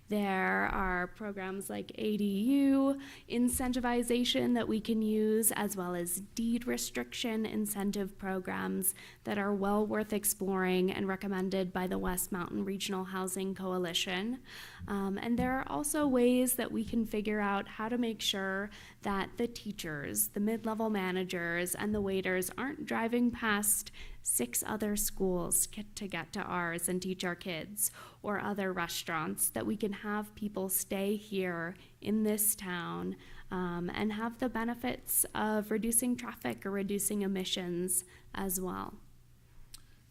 [SPEAKER 11] There are programs like ADU incentivization that we can use, as well as deed restriction incentive programs that are well worth exploring and recommended by the West Mountain Regional Housing Coalition. And there are also ways that we can figure out how to make sure that the teachers, the mid-level managers, and the waiters aren't driving past 6 other schools to get to ours and teach our kids, or other restaurants, that we can have people stay here in this town and have the benefits of reducing traffic or reducing emissions as well.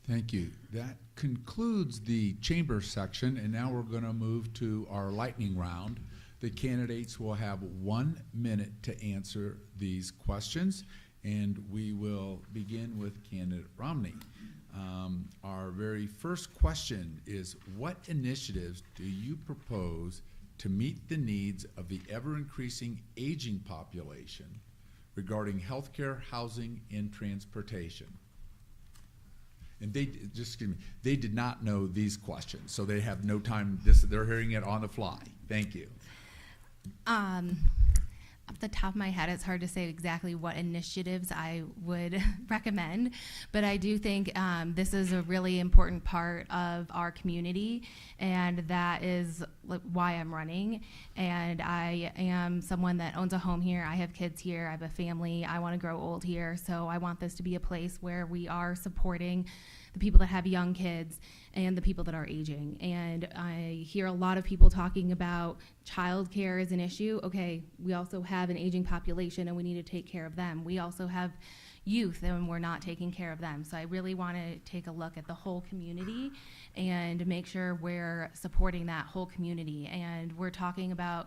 [SPEAKER 2] Thank you. That concludes the chamber section, and now we're going to move to our lightning round. The candidates will have 1 minute to answer these questions, and we will begin with candidate Romney. Our very first question is, what initiatives do you propose to meet the needs of the ever-increasing aging population regarding healthcare, housing, and transportation. And they did not know these questions, so they have no time. They're hearing it on the fly. Thank you.
[SPEAKER 9] Off the top of my head, it's hard to say exactly what initiatives I would recommend, but I do think this is a really important part of our community, and that is why I'm running. And I am someone that owns a home here. I have kids here. I have a family. I want to grow old here, so I want this to be a place where we are supporting the people that have young kids and the people that are aging. And I hear a lot of people talking about childcare as an issue. Okay, we also have an aging population and we need to take care of them. We also have youth and we're not taking care of them. So I really want to take a look at the whole community and make sure we're supporting that whole community. And we're talking about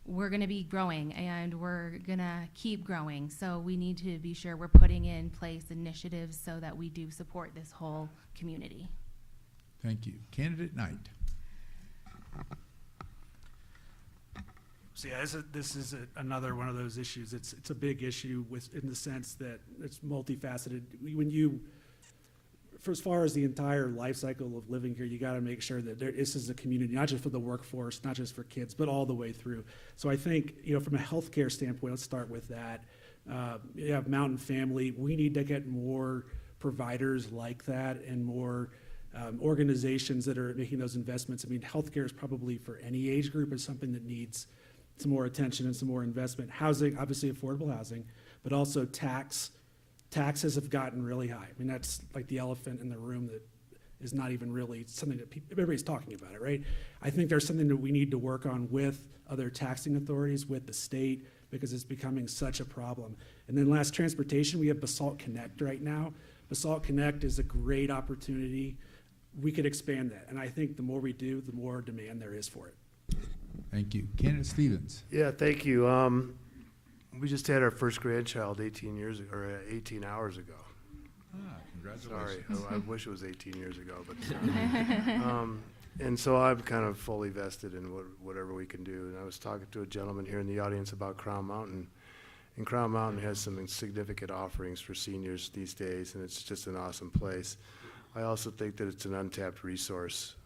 [SPEAKER 9] we're going to be growing and we're going to keep growing. So we need to be sure we're putting in place initiatives so that we do support this whole community.
[SPEAKER 2] Thank you. Candidate Knight.
[SPEAKER 3] So yeah, this is another one of those issues. It's a big issue in the sense that it's multifaceted. For as far as the entire life cycle of living here, you got to make sure that this is a community, not just for the workforce, not just for kids, but all the way through. So I think, from a healthcare standpoint, let's start with that. You have Mountain Family. We need to get more providers like that and more organizations that are making those investments. I mean, healthcare is probably for any age group is something that needs some more attention and some more investment. Housing, obviously affordable housing, but also taxes have gotten really high. I mean, that's like the elephant in the room that is not even really something that everybody's talking about it, right? I think there's something that we need to work on with other taxing authorities, with the state, because it's becoming such a problem. And then last, transportation, we have Basalt Connect right now. Basalt Connect is a great opportunity. We could expand that. And I think the more we do, the more demand there is for it.
[SPEAKER 2] Thank you. Candidate Stevens.
[SPEAKER 5] Yeah, thank you. We just had our first grandchild 18 hours ago.
[SPEAKER 2] Congratulations.
[SPEAKER 5] Sorry, I wish it was 18 years ago, but and so I'm kind of fully vested in whatever we can do. And I was talking to a gentleman here in the audience about Crown Mountain, and Crown Mountain has some significant offerings for seniors these days, and it's just an awesome place. I also think that it's an untapped resource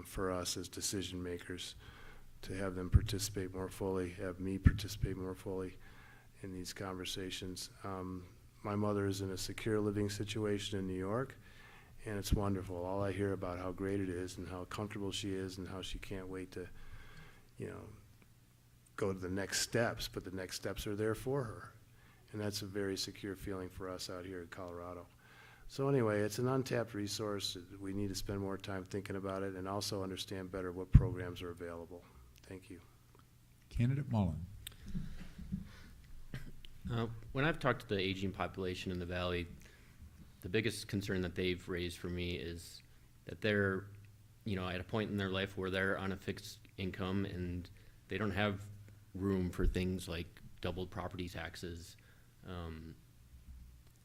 [SPEAKER 5] for us as decision makers to have them participate more fully, have me participate more fully in these conversations. My mother is in a secure living situation in New York, and it's wonderful. All I hear about how great it is and how comfortable she is and how she can't wait to, go to the next steps, but the next steps are there for her. And that's a very secure feeling for us out here in Colorado. So anyway, it's an untapped resource. We need to spend more time thinking about it and also understand better what programs are available. Thank you.
[SPEAKER 2] Candidate Mullen.
[SPEAKER 10] When I've talked to the aging population in the valley, the biggest concern that they've raised for me is that they're, at a point in their life where they're on a fixed income and they don't have room for things like doubled property taxes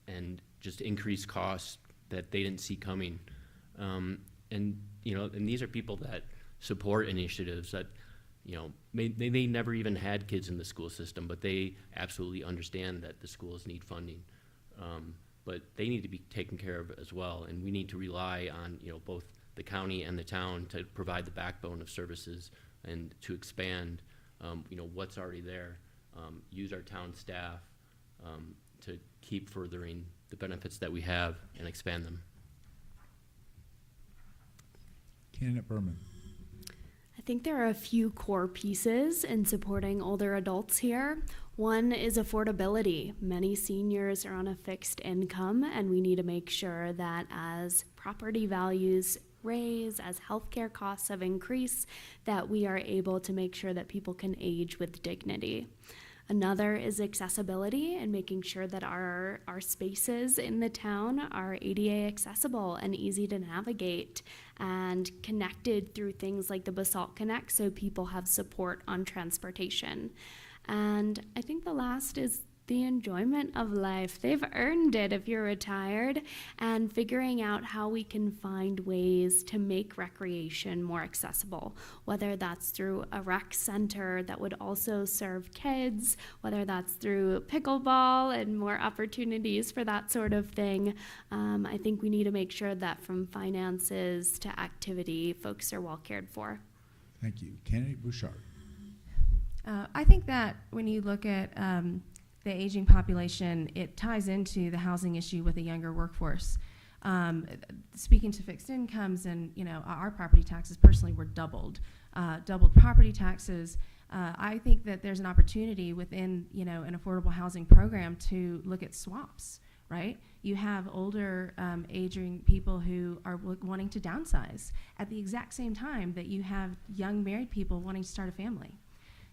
[SPEAKER 10] and just increased costs that they didn't see coming. And these are people that support initiatives that they never even had kids in the school system, but they absolutely understand that the schools need funding. But they need to be taken care of as well, and we need to rely on both the county and the town to provide the backbone of services and to expand what's already there. Use our town staff to keep furthering the benefits that we have and expand them.
[SPEAKER 2] Candidate Berman.
[SPEAKER 11] I think there are a few core pieces in supporting older adults here. One is affordability. Many seniors are on a fixed income, and we need to make sure that as property values raise, as healthcare costs have increased, that we are able to make sure that people can age with dignity. Another is accessibility and making sure that our spaces in the town are ADA accessible and easy to navigate and connected through things like the Basalt Connect so people have support on transportation. And I think the last is the enjoyment of life. They've earned it if you're retired, and figuring out how we can find ways to make recreation more accessible, whether that's through a rec center that would also serve kids, whether that's through pickleball and more opportunities for that sort of thing. I think we need to make sure that from finances to activity, folks are well cared for.
[SPEAKER 2] Thank you. Candidate Bouchard.
[SPEAKER 8] I think that when you look at the aging population, it ties into the housing issue with a younger workforce. Speaking to fixed incomes, and our property taxes personally were doubled property taxes. I think that there's an opportunity within an affordable housing program to look at swaps. Right? You have older aging people who are wanting to downsize at the exact same time that you have young married people wanting to start a family.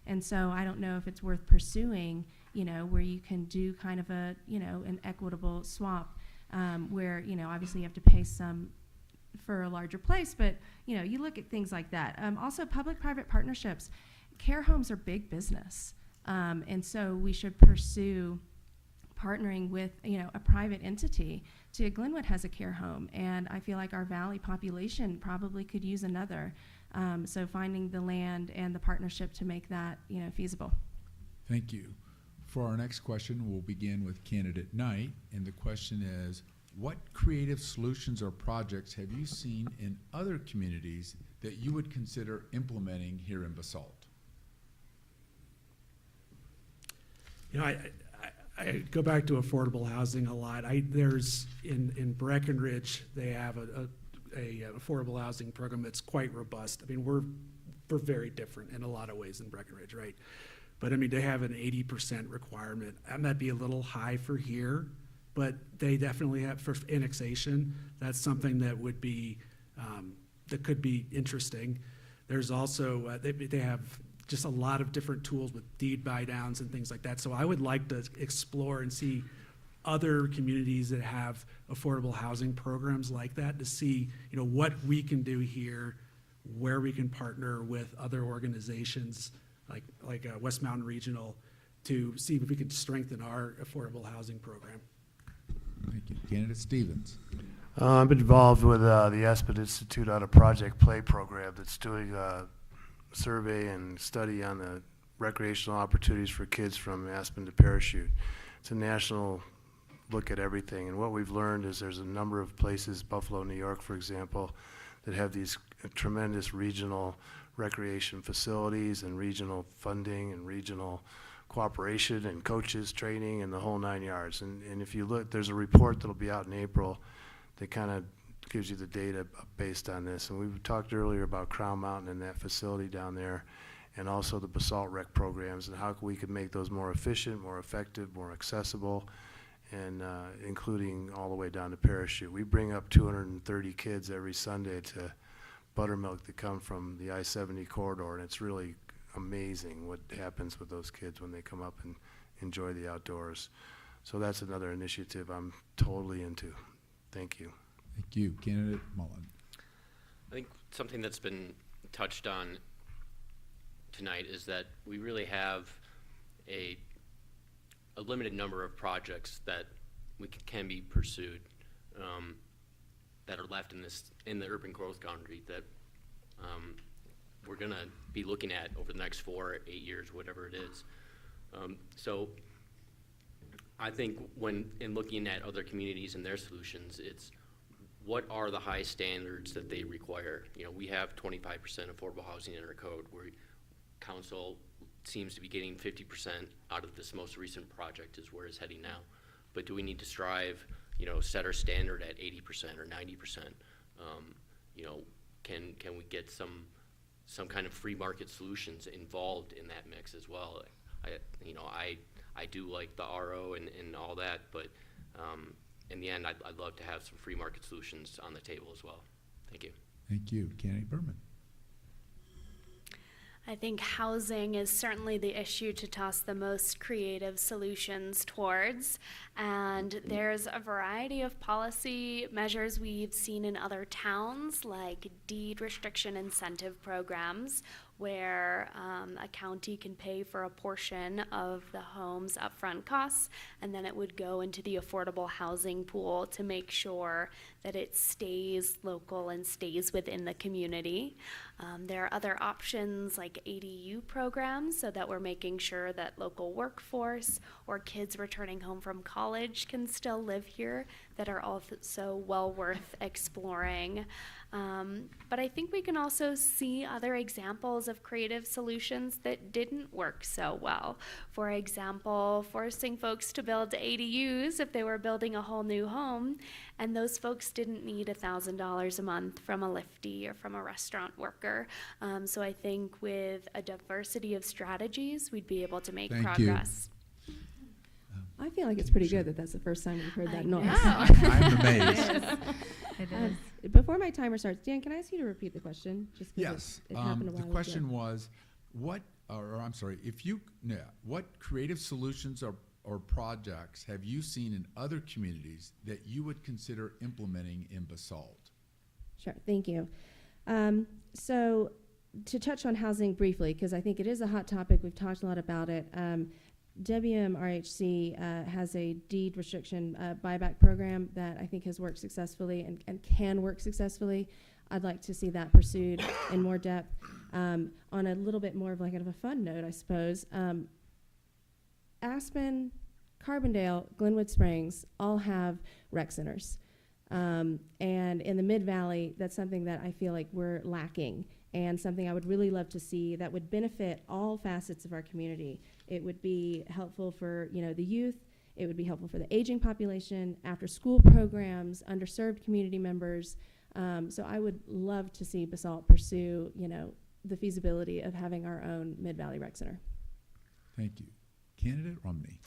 [SPEAKER 8] And so I don't know if it's worth pursuing, where you can do kind of a, an equitable swap, where, obviously you have to pay some for a larger place, but, you look at things like that. Also, public-private partnerships. Care homes are big business, and so we should pursue partnering with, a private entity. Glenwood has a care home, and I feel like our valley population probably could use another. So finding the land and the partnership to make that, feasible.
[SPEAKER 2] Thank you. For our next question, we'll begin with candidate Knight, and the question is, what creative solutions or projects have you seen in other communities that you would consider implementing here in Basalt?
[SPEAKER 3] I go back to affordable housing a lot. There's in Breckenridge, they have a affordable housing program that's quite robust. I mean, we're very different in a lot of ways in Breckenridge, right? But I mean, they have an 80% requirement. That might be a little high for here, but they definitely have for annexation. That's something that would be that could be interesting. There's also they have just a lot of different tools with deed buy downs and things like that. So I would like to explore and see other communities that have affordable housing programs like that, to see what we can do here, where we can partner with other organizations like West Mountain Regional, to see if we can strengthen our affordable housing program.
[SPEAKER 2] Thank you. Candidate Stevens.
[SPEAKER 5] I've been involved with the Aspen Institute on a Project Play program that's doing a survey and study on the recreational opportunities for kids from Aspen to Parachute. It's a national look at everything, and what we've learned is there's a number of places, Buffalo, New York, for example, that have these tremendous regional recreation facilities and regional funding and regional cooperation and coaches training and the whole 9 yards. And if you look, there's a report that'll be out in April that kind of gives you the data based on this. And we talked earlier about Crown Mountain and that facility down there, and also the Basalt Rec programs, and how we could make those more efficient, more effective, more accessible, and including all the way down to Parachute. We bring up 230 kids every Sunday to Buttermilk that come from the I-70 corridor, and it's really amazing what happens with those kids when they come up and enjoy the outdoors. So that's another initiative I'm totally into. Thank you.
[SPEAKER 2] Thank you. Candidate Mullen.
[SPEAKER 10] I think something that's been touched on tonight is that we really have a limited number of projects that can be pursued that are left in the urban growth boundary that we're going to be looking at over the next 4 or 8 years, whatever it is. So I think when in looking at other communities and their solutions, it's what are the high standards that they require? We have 25% affordable housing in our code, where council seems to be getting 50% out of this most recent project is where it's heading now. But do we need to strive, set our standard at 80% or 90%? Can we get some kind of free market solutions involved in that mix as well? I do like the RO and all that, but in the end, I'd love to have some free market solutions on the table as well. Thank you.
[SPEAKER 2] Thank you. Candidate Berman.
[SPEAKER 11] I think housing is certainly the issue to toss the most creative solutions towards. And there's a variety of policy measures we've seen in other towns, like deed restriction incentive programs, where a county can pay for a portion of the home's upfront costs, and then it would go into the affordable housing pool to make sure that it stays local and stays within the community. There are other options like ADU programs, so that we're making sure that local workforce or kids returning home from college can still live here, that are also well worth exploring. But I think we can also see other examples of creative solutions that didn't work so well. For example, forcing folks to build ADUs if they were building a whole new home, and those folks didn't need $1,000 a month from a lifty or from a restaurant worker. So I think with a diversity of strategies, we'd be able to make
[SPEAKER 2] Thank you.
[SPEAKER 11] progress.
[SPEAKER 12] I feel like it's pretty good that that's the first time we've heard
[SPEAKER 11] I
[SPEAKER 12] that
[SPEAKER 11] know.
[SPEAKER 12] noise.
[SPEAKER 2] I'm amazed.
[SPEAKER 8] It is.
[SPEAKER 12] Before my timer starts, Dan, can I ask you to repeat the question? Just 'cause
[SPEAKER 2] Yes.
[SPEAKER 12] it happened a while
[SPEAKER 2] The
[SPEAKER 12] ago.
[SPEAKER 2] question was, what creative solutions or projects have you seen in other communities that you would consider implementing in Basalt?
[SPEAKER 12] Sure, thank you. So to touch on housing briefly, because I think it is a hot topic, we've talked a lot about it. WMRHC has a deed restriction buyback program that I think has worked successfully and can work successfully. I'd like to see that pursued in more depth. On a little bit more of like kind of a fun note, I suppose, Aspen, Carbondale, Glenwood Springs all have rec centers. And in the Mid-Valley, that's something that I feel like we're lacking, and something I would really love to see that would benefit all facets of our community. It would be helpful for, the youth. It would be helpful for the aging population, after-school programs, underserved community members. So I would love to see Basalt pursue, the feasibility of having our own Mid-Valley Rec Center.
[SPEAKER 2] Thank you. Candidate Romney.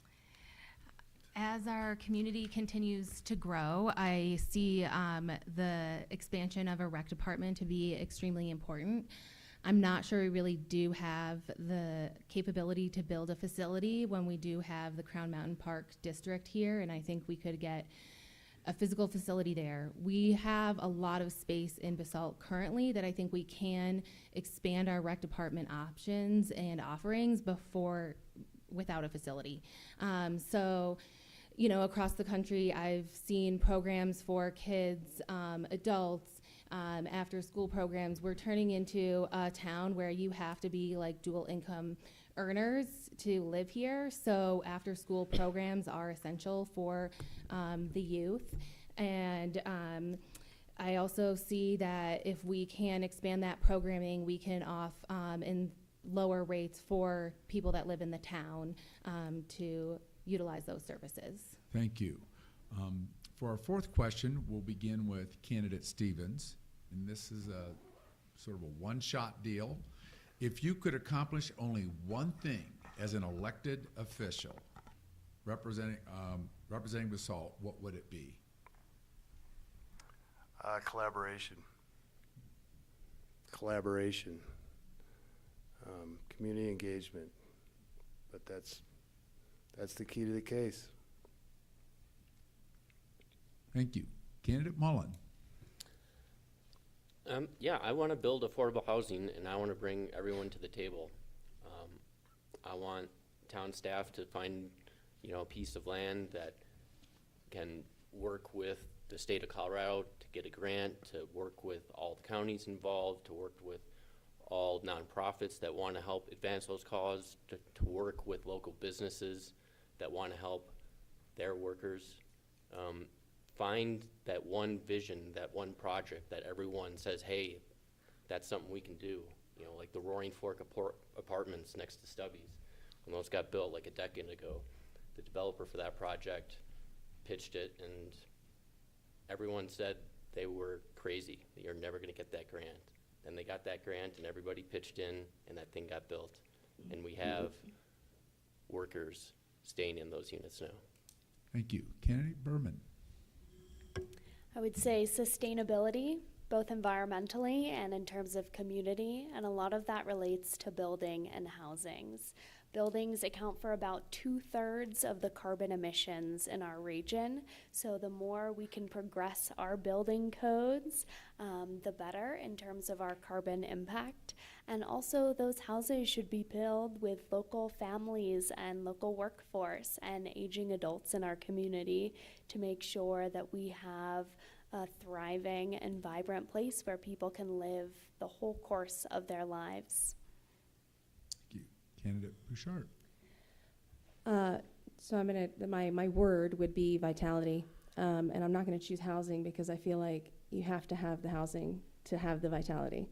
[SPEAKER 9] As our community continues to grow, I see the expansion of a rec department to be extremely important. I'm not sure we really do have the capability to build a facility when we do have the Crown Mountain Park District here, and I think we could get a physical facility there. We have a lot of space in Basalt currently that I think we can expand our rec department options and offerings without a facility. Across the country, I've seen programs for kids, adults, after school programs. We're turning into a town where you have to be like dual income earners to live here. So after school programs are essential for the youth. And I also see that if we can expand that programming, we can in lower rates for people that live in the town to utilize those services.
[SPEAKER 2] Thank you. For our fourth question, we'll begin with candidate Stevens, and this is a sort of a one-shot deal. If you could accomplish only one thing as an elected official representing Basalt, what would it be?
[SPEAKER 5] Collaboration, community engagement, but that's the key to the case.
[SPEAKER 2] Thank you. Candidate Mullen.
[SPEAKER 10] I want to build affordable housing, and I want to bring everyone to the table. I want town staff to find, a piece of land that can work with the state of Colorado to get a grant, to work with all the counties involved, to work with all nonprofits that want to help advance those causes, to work with local businesses that want to help their workers. Find that one vision, that one project that everyone says, hey, that's something we can do. Like the Roaring Fork apartments next to Stubby's. When those got built like a decade ago, the developer for that project pitched it, and everyone said they were crazy, that you're never going to get that grant. Then they got that grant, and everybody pitched in, and that thing got built. And we have workers staying in those units now.
[SPEAKER 2] Thank you. Candidate Berman.
[SPEAKER 11] I would say sustainability both environmentally and in terms of community, and a lot of that relates to building and housings. Buildings account for about 2/3 of the carbon emissions in our region, so the more we can progress our building codes, the better in terms of our carbon impact. And also those houses should be built with local families and local workforce and aging adults in our community to make sure that we have a thriving and vibrant place where people can live the whole course of their lives.
[SPEAKER 2] Thank you. Candidate Bouchard.
[SPEAKER 12] So I'm gonna, my word would be vitality. And I'm not gonna choose housing because I feel like you have to have the housing to have the vitality.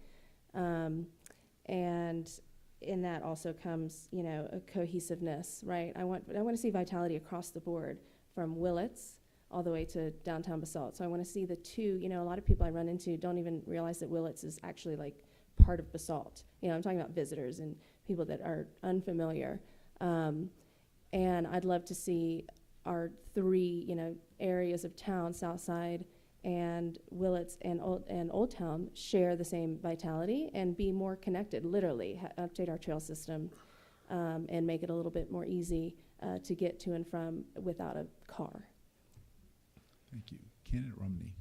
[SPEAKER 12] And in that also comes, you know, a cohesiveness, right? I want to see vitality across the board from Willits all the way to downtown Basalt. So I want to see the two, you know, a lot of people I run into don't even realize that Willits is actually like part of Basalt. You know, I'm talking about visitors and people that are unfamiliar. And I'd love to see our three, you know, areas of town, Southside and Willits and Old Town, share the same vitality and be more connected, literally, update our trail system and make it a little bit more easy to get to and from without a car.
[SPEAKER 2] Thank you. Candidate Romney.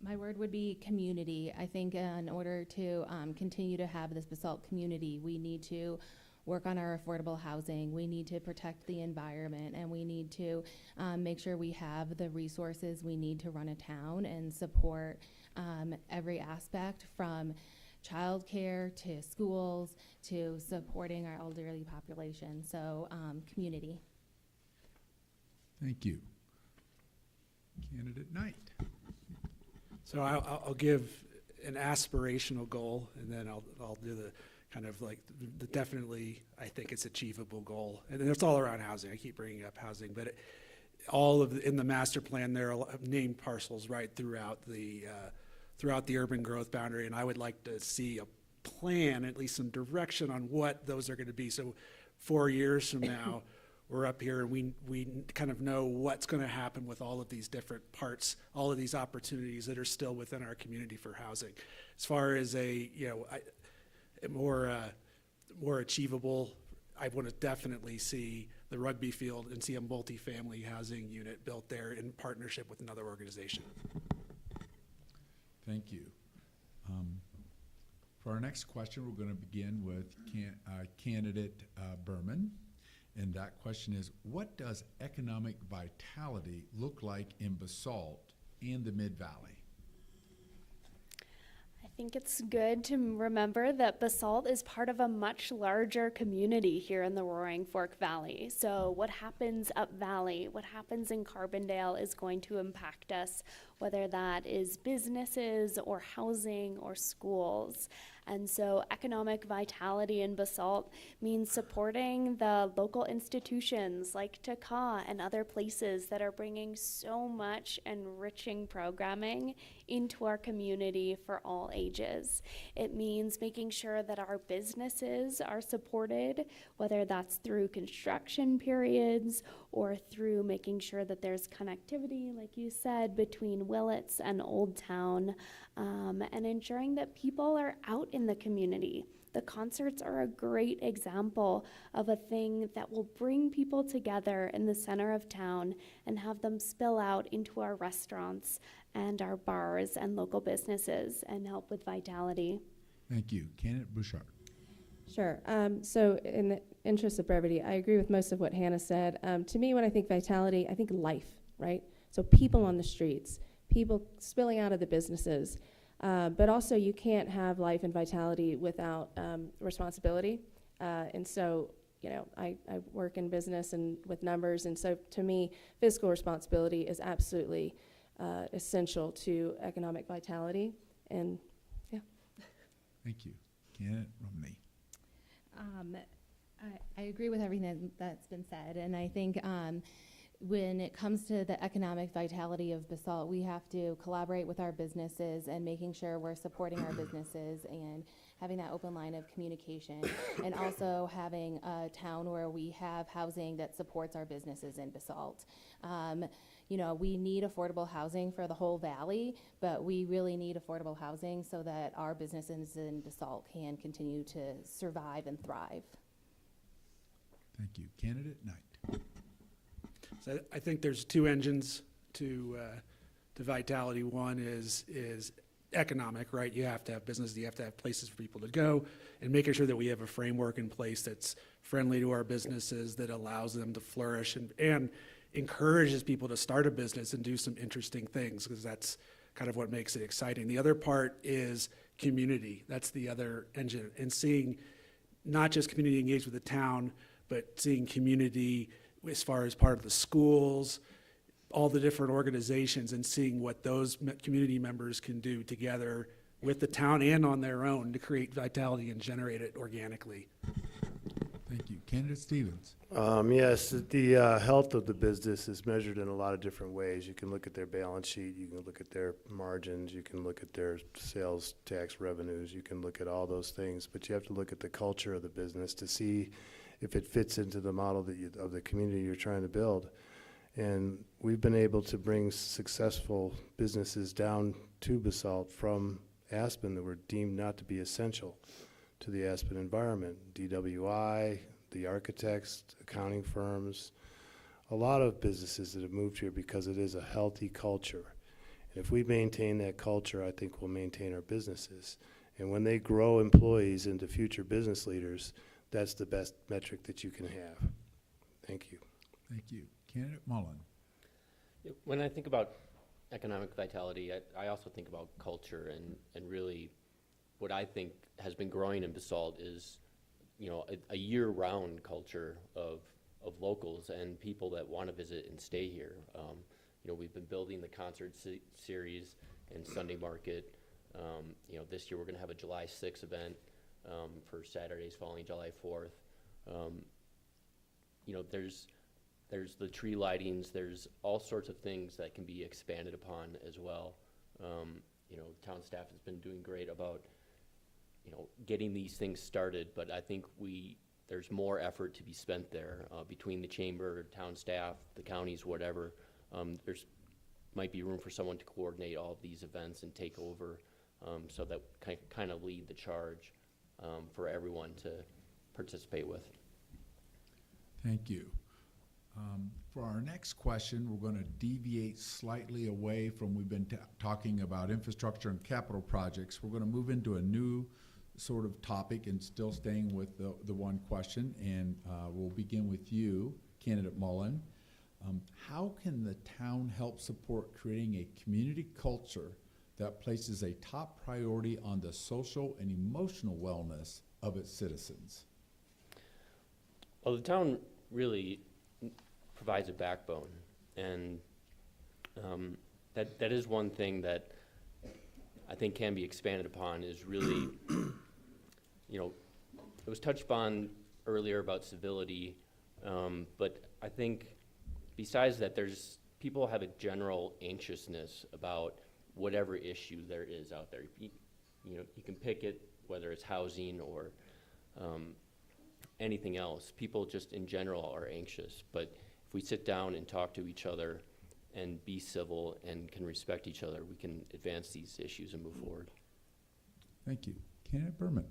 [SPEAKER 9] My word would be community. I think in order to continue to have this Basalt community, we need to work on our affordable housing. We need to protect the environment, and we need to make sure we have the resources we need to run a town and support every aspect from childcare to schools to supporting our elderly population. So community.
[SPEAKER 2] Thank you. Candidate Knight.
[SPEAKER 3] So I'll give an aspirational goal, and then I'll do the kind of like the definitely I think it's achievable goal, and it's all around housing. I keep bringing up housing, but in the master plan there are named parcels right throughout the urban growth boundary, and I would like to see a plan, at least some direction on what those are going to be. So 4 years from now, we're up here and we kind of know what's going to happen with all of these different parts, all of these opportunities that are still within our community for housing. As far as a more achievable, I want to definitely see the rugby field and see a multifamily housing unit built there in partnership with another organization.
[SPEAKER 2] Thank you. For our next question, we're going to begin with candidate Berman. And that question is, what does economic vitality look like in Basalt and the Mid-Valley?
[SPEAKER 11] I think it's good to remember that Basalt is part of a much larger community here in the Roaring Fork Valley. So what happens up valley, what happens in Carbondale is going to impact us, whether that is businesses or housing or schools. And so economic vitality in Basalt means supporting the local institutions like TACA and other places that are bringing so much enriching programming into our community for all ages. It means making sure that our businesses are supported, whether that's through construction periods or through making sure that there's connectivity, like you said, between Willits and Old Town, and ensuring that people are out in the community. The concerts are a great example of a thing that will bring people together in the center of town and have them spill out into our restaurants and our bars and local businesses and help with vitality.
[SPEAKER 2] Thank you. Candidate Bouchard.
[SPEAKER 12] Sure. So in the interest of brevity, I agree with most of what Hannah said. To me, when I think vitality, I think life, right? So people on the streets, people spilling out of the businesses. But also you can't have life and vitality without responsibility. And so, you know, I work in business and with numbers. And so to me, fiscal responsibility is absolutely essential to economic vitality. And yeah.
[SPEAKER 2] Thank you. Candidate Romney.
[SPEAKER 9] I agree with everything that's been said, and I think when it comes to the economic vitality of Basalt, we have to collaborate with our businesses and making sure we're supporting our businesses and
[SPEAKER 4] having that open line of communication, and also having a town where we have housing that supports our businesses in Basalt. You know, we need affordable housing for the whole valley, but we really need affordable housing so that our businesses in Basalt can continue to survive and thrive.
[SPEAKER 2] Thank you. Candidate Knight.
[SPEAKER 3] So I think there's two engines to vitality. One is economic, right? You have to have business, you have to have places for people to go, and making sure that we have a framework in place that's friendly to our businesses, that allows them to flourish and encourages people to start a business and do some interesting things, because that's kind of what makes it exciting. The other part is community. That's the other engine, and seeing not just community engaged with the town, but seeing community as far as part of the schools, all the different organizations, and seeing what those community members can do together with the town and on their own to create vitality and generate it organically.
[SPEAKER 2] Thank you. Candidate Stevens.
[SPEAKER 5] Yes, the health of the business is measured in a lot of different ways. You can look at their balance sheet, you can look at their margins, you can look at their sales tax revenues, you can look at all those things, but you have to look at the culture of the business to see if it fits into the model that of the community you're trying to build. And we've been able to bring successful businesses down to Basalt from Aspen that were deemed not to be essential to the Aspen environment. DWI, the architects, accounting firms, a lot of businesses that have moved here because it is a healthy culture. And if we maintain that culture, I think we'll maintain our businesses. And when they grow employees into future business leaders, that's the best metric that you can have. Thank you.
[SPEAKER 2] Thank you. Candidate Mullen.
[SPEAKER 10] When I think about economic vitality, I also think about culture, and really what I think has been growing in Basalt is, you know, a year-round culture of locals and people that want to visit and stay here. You know, we've been building the concert series and Sunday market. You know, this year we're going to have a July 6th event for Saturdays following July 4th. You know, there's the tree lightings, there's all sorts of things that can be expanded upon as well. You know, town staff has been doing great about, you know, getting these things started, but I think there's more effort to be spent there between the chamber, town staff, the counties, whatever. There's might be room for someone to coordinate all of these events and take over, so that kind of lead the charge for everyone to participate with.
[SPEAKER 2] Thank you. For our next question, we're going to deviate slightly away from, we've been talking about infrastructure and capital projects. We're going to move into a new sort of topic and still staying with the one question, and we'll begin with you, Candidate Mullen. How can the town help support creating a community culture that places a top priority on the social and emotional wellness of its citizens?
[SPEAKER 10] Well, the town really provides a backbone, and that is one thing that I think can be expanded upon, is really, you know, it was touched upon earlier about civility, but I think besides that, people have a general anxiousness about whatever issue there is out there. You know, you can pick it, whether it's housing or anything else. People just in general are anxious, but if we sit down and talk to each other and be civil and can respect each other, we can advance these issues and move forward.
[SPEAKER 2] Thank you. Candidate Berman.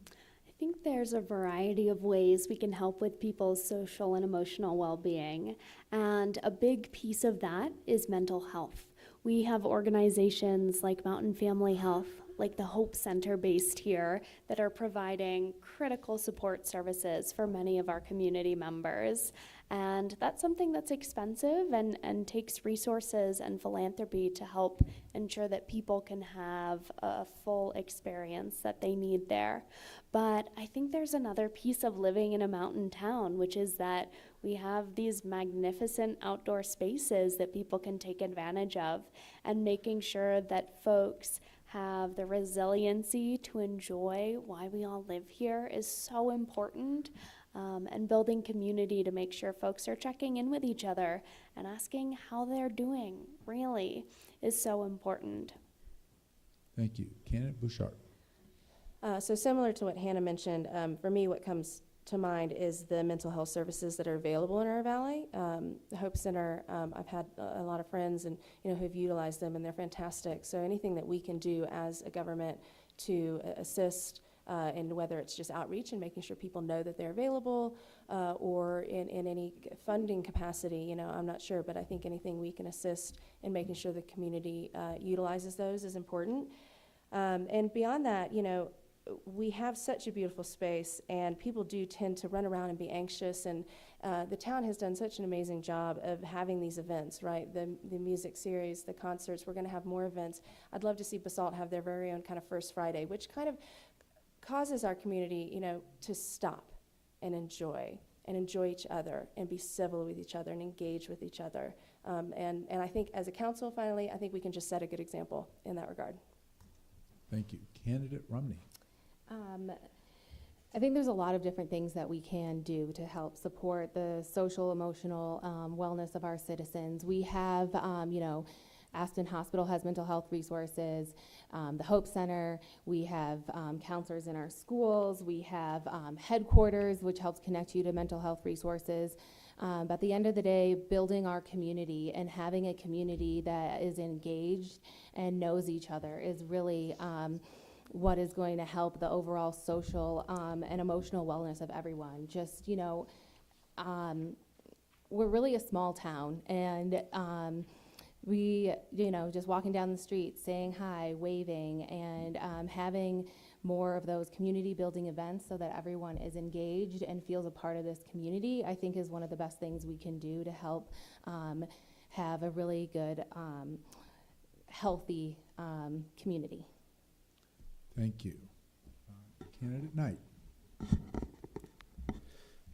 [SPEAKER 11] I think there's a variety of ways we can help with people's social and emotional well-being, and a big piece of that is mental health. We have organizations like Mountain Family Health, like the Hope Center based here, that are providing critical support services for many of our community members. And that's something that's expensive and takes resources and philanthropy to help ensure that people can have a full experience that they need there. But I think there's another piece of living in a mountain town, which is that we have these magnificent outdoor spaces that people can take advantage of, and making sure that folks have the resiliency to enjoy why we all live here is so important. And building community to make sure folks are checking in with each other and asking how they're doing really is so important.
[SPEAKER 2] Thank you. Candidate Bouchard.
[SPEAKER 12] So similar to what Hannah mentioned, for me, what comes to mind is the mental health services that are available in our valley. The Hope Center, I've had a lot of friends and who've utilized them, and they're fantastic. So anything that we can do as a government to assist, and whether it's just outreach and making sure people know that they're available, or in any funding capacity, I'm not sure, but I think anything we can assist in making sure the community utilizes those is important. And beyond that, we have such a beautiful space, and people do tend to run around and be anxious, and the town has done such an amazing job of having these events, right? The music series, the concerts, we're going to have more events. I'd love to see Basalt have their very own kind of First Friday, which kind of causes our community, to stop and enjoy each other and be civil with each other and engage with each other. And I think as a council, finally, I think we can just set a good example in that regard.
[SPEAKER 2] Thank you. Candidate Rumney.
[SPEAKER 4] I think there's a lot of different things that we can do to help support the social, emotional wellness of our citizens. We have, Aspen Hospital has mental health resources, the Hope Center, we have counselors in our schools, we have headquarters, which helps connect you to mental health resources. But at the end of the day, building our community and having a community that is engaged and knows each other is really what is going to help the overall social and emotional wellness of everyone. Just, we're really a small town, and we, just walking down the street, saying hi, waving, and having more of those community building events so that everyone is engaged and feels a part of this community, I think is one of the best things we can do to help have a really good, healthy community.
[SPEAKER 2] Thank you. Candidate Knight.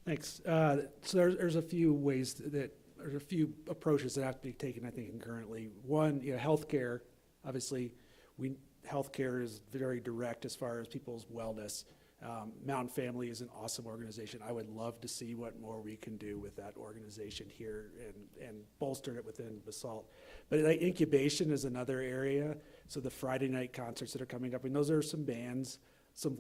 [SPEAKER 3] Thanks. So there's a few ways there's a few approaches that have to be taken, I think, concurrently. One, healthcare. Obviously, healthcare is very direct as far as people's wellness. Mountain Family is an awesome organization. I would love to see what more we can do with that organization here and bolster it within Basalt. But incubation is another area. So the Friday night concerts that are coming up, and those are some bands, some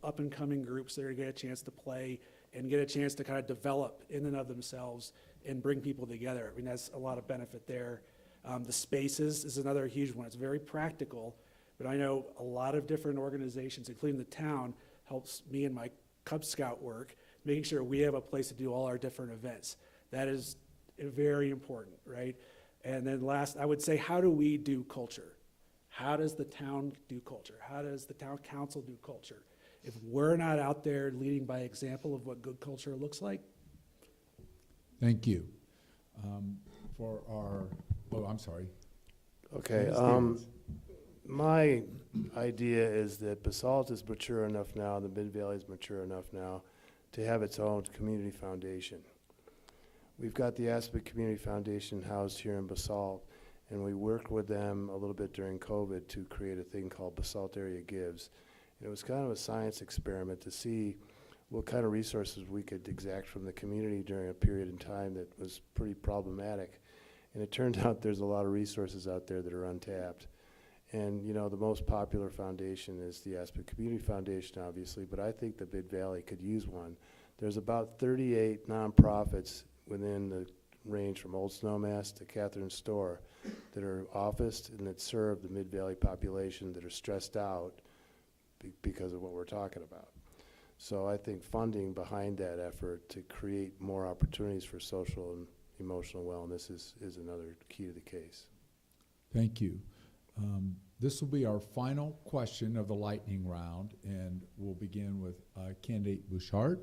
[SPEAKER 3] up and coming groups that are going to get a chance to play and get a chance to kind of develop in and of themselves and bring people together. I mean, that's a lot of benefit there. The spaces is another huge one. It's very practical, but I know a lot of different organizations, including the town, helps me in my Cub Scout work, making sure we have a place to do all our different events. That is very important, right? And then last, I would say, how do we do culture? How does the town do culture? How does the town council do culture? If we're not out there leading by example of what good culture looks like.
[SPEAKER 2] Thank you. I'm sorry.
[SPEAKER 5] Okay. My idea is that Basalt is mature enough now, the Mid-Valley is mature enough now to have its own community foundation. We've got the Aspen Community Foundation housed here in Basalt, and we worked with them a little bit during COVID to create a thing called Basalt Area Gives. And it was kind of a science experiment to see what kind of resources we could exact from the community during a period in time that was pretty problematic. And it turned out there's a lot of resources out there that are untapped. And the most popular foundation is the Aspen Community Foundation, obviously, but I think the Mid-Valley could use one. There's about 38 nonprofits within the range from Old Snowmass to Catherine's Store that are officed and that serve the Mid-Valley population that are stressed out because of what we're talking about. So I think funding behind that effort to create more opportunities for social and emotional wellness is another key to the case.
[SPEAKER 2] Thank you. This will be our final question of the lightning round, and we'll begin with candidate Bouchard.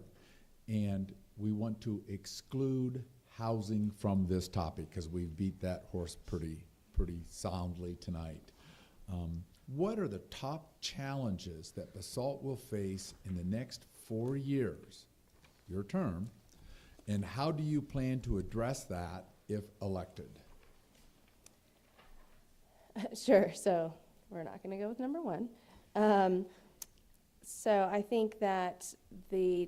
[SPEAKER 2] And we want to exclude housing from this topic because we've beat that horse pretty soundly tonight. What are the top challenges that Basalt will face in the next 4 years, your term, and how do you plan to address that if elected?
[SPEAKER 12] Sure, so we're not going to go with number one. So I think that the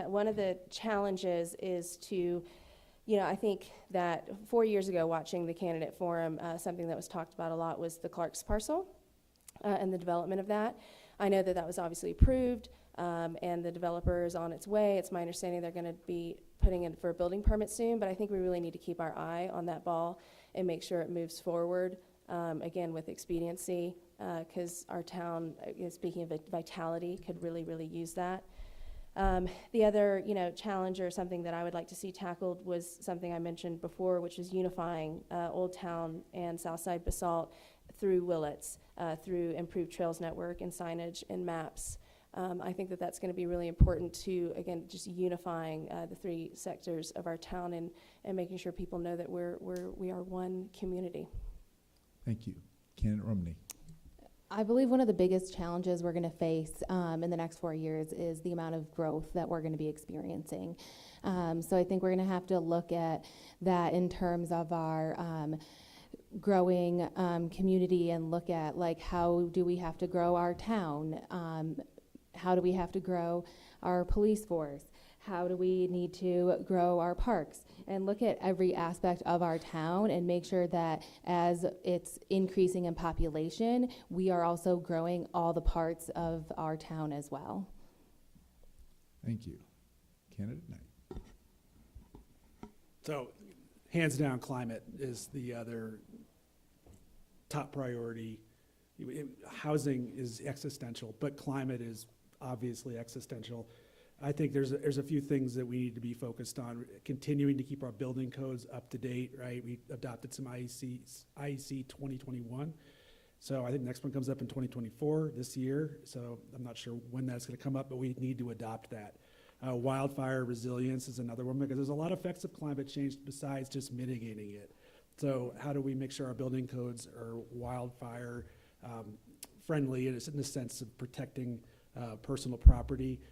[SPEAKER 12] one of the challenges is to, I think that 4 years ago watching the candidate forum, something that was talked about a lot was the Clark's parcel and the development of that. I know that that was obviously approved, and the developer is on its way. It's my understanding they're going to be putting in for a building permit soon, but I think we really need to keep our eye on that ball and make sure it moves forward, again, with expediency, because our town, speaking of vitality, could really, really use that. The other, challenge or something that I would like to see tackled was something I mentioned before, which is unifying Old Town and Southside Basalt through Willets, through improved trails network and signage and maps. I think that that's going to be really important to, again, just unifying the three sectors of our town and making sure people know that we are one community.
[SPEAKER 2] Thank you. Candidate Romney.
[SPEAKER 4] I believe one of the biggest challenges we're going to face in the next 4 years is the amount of growth that we're going to be experiencing. So I think we're going to have to look at that in terms of our growing community and look at, like, how do we have to grow our town? How do we have to grow our police force? How do we need to grow our parks? And look at every aspect of our town and make sure that as it's increasing in population, we are also growing all the parts of our town as well.
[SPEAKER 2] Thank you. Candidate Knight.
[SPEAKER 13] So, hands down, climate is the other top priority. Housing is existential, but climate is obviously existential. I think there's a few things that we need to be focused on. Continuing to keep our building codes up to date, right? We adopted some IEC 2021. So I think the next one comes up in 2024, this year. So I'm not sure when that's going to come up, but we need to adopt that. Wildfire resilience is another one, because there's a lot of effects of climate change besides just mitigating it. So how do we make sure our building codes are wildfire friendly, in the sense of protecting personal property?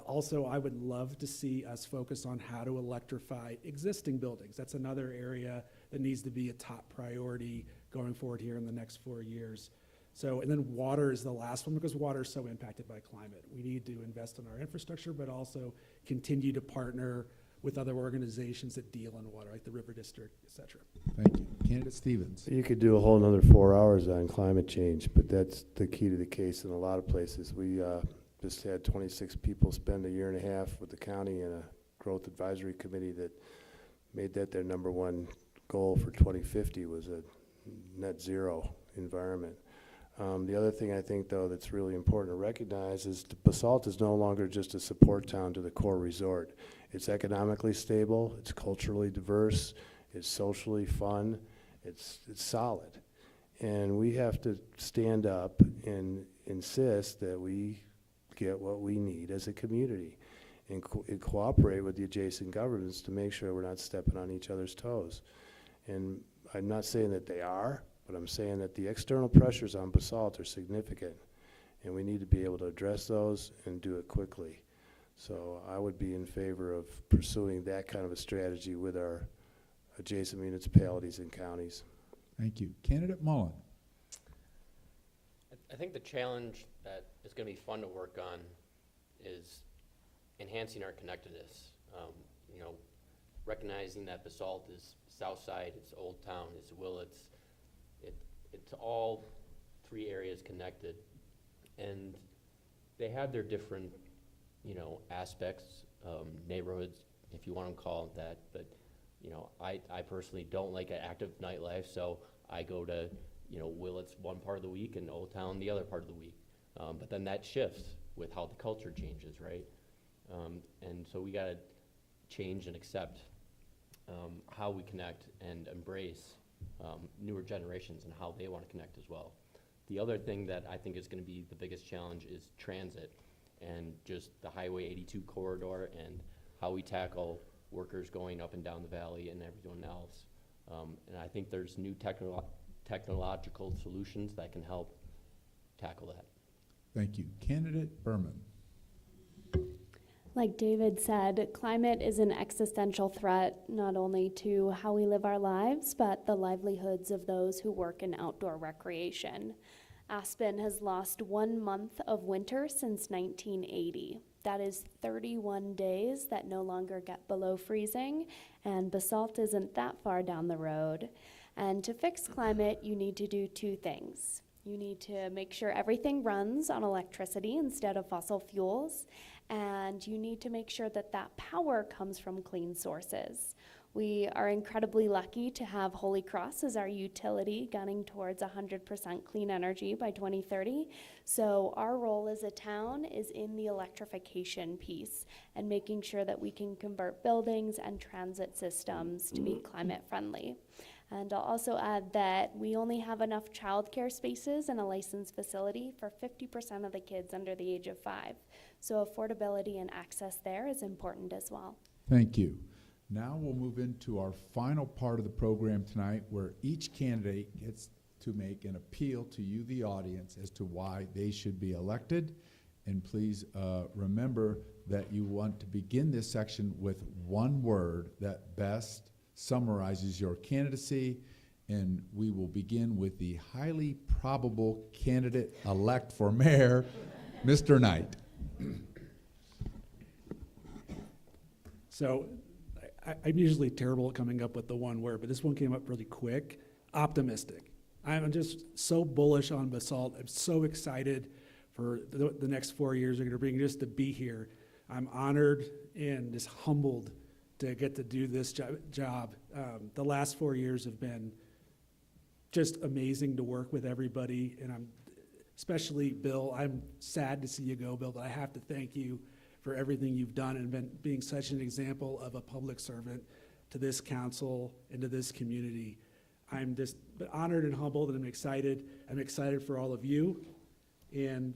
[SPEAKER 13] Also, I would love to see us focus on how to electrify existing buildings. That's another area that needs to be a top priority going forward here in the next 4 years. So, and then water is the last one, because water is so impacted by climate. We need to invest in our infrastructure, but also continue to partner with other organizations that deal in water, like the River District, et cetera.
[SPEAKER 2] Thank you. Candidate Stevens.
[SPEAKER 5] You could do a whole another 4 hours on climate change, but that's the key to the case in a lot of places. We just had 26 people spend a year and a half with the county in a growth advisory committee that made that their number one goal for 2050 was a net zero environment. The other thing I think, though, that's really important to recognize is Basalt is no longer just a support town to the core resort. It's economically stable, it's culturally diverse, it's socially fun, it's solid. And we have to stand up and insist that we get what we need as a community and cooperate with the adjacent governments to make sure we're not stepping on each other's toes. And I'm not saying that they are, but I'm saying that the external pressures on Basalt are significant, and we need to be able to address those and do it quickly. So I would be in favor of pursuing that kind of a strategy with our adjacent municipalities and counties.
[SPEAKER 2] Thank you. Candidate Mullen.
[SPEAKER 10] I think the challenge that is going to be fun to work on is enhancing our connectedness. Recognizing that Basalt is Southside, it's Old Town, it's Willets, it's all three areas connected, and they have their different, aspects, neighborhoods, if you want to call it that. But I personally don't like an active nightlife, so I go to Willets one part of the week and Old Town the other part of the week. But then that shifts with how the culture changes, right? And so we got to change and accept how we connect and embrace newer generations and how they want to connect as well. The other thing that I think is going to be the biggest challenge is transit and just the Highway 82 corridor and how we tackle workers going up and down the valley and everyone else. And I think there's new technological solutions that can help tackle that.
[SPEAKER 2] Thank you. Candidate Berman.
[SPEAKER 11] Like David said, climate is an existential threat not only to how we live our lives, but the livelihoods of those who work in outdoor recreation. Aspen has lost 1 month of winter since 1980. That is 31 days that no longer get below freezing, and Basalt isn't that far down the road. And to fix climate, you need to do two things. You need to make sure everything runs on electricity instead of fossil fuels, and you need to make sure that that power comes from clean sources. We are incredibly lucky to have Holy Cross as our utility, gunning towards 100% clean energy by 2030. So our role as a town is in the electrification piece and making sure that we can convert buildings and transit systems to be climate friendly. And I'll also add that we only have enough childcare spaces in a licensed facility for 50% of the kids under the age of 5. So affordability and access there is important as well.
[SPEAKER 2] Thank you. Now we'll move into our final part of the program tonight, where each candidate gets to make an appeal to you, the audience, as to why they should be elected. And please remember that you want to begin this section with one word that best summarizes your candidacy. And we will begin with the highly probable candidate-elect for mayor, Mr. Knight.
[SPEAKER 13] So I'm usually terrible at coming up with the one word, but this one came up really quick. Optimistic. I'm just so bullish on Basalt. I'm so excited for the next 4 years are going to bring, just to be here. I'm honored and just humbled to get to do this job. The last 4 years have been just amazing to work with everybody, and I'm especially Bill. I'm sad to see you go, Bill, but I have to thank you for everything you've done and being such an example of a public servant to this council and to this community. I'm just honored and humbled, and I'm excited. I'm excited for all of you, and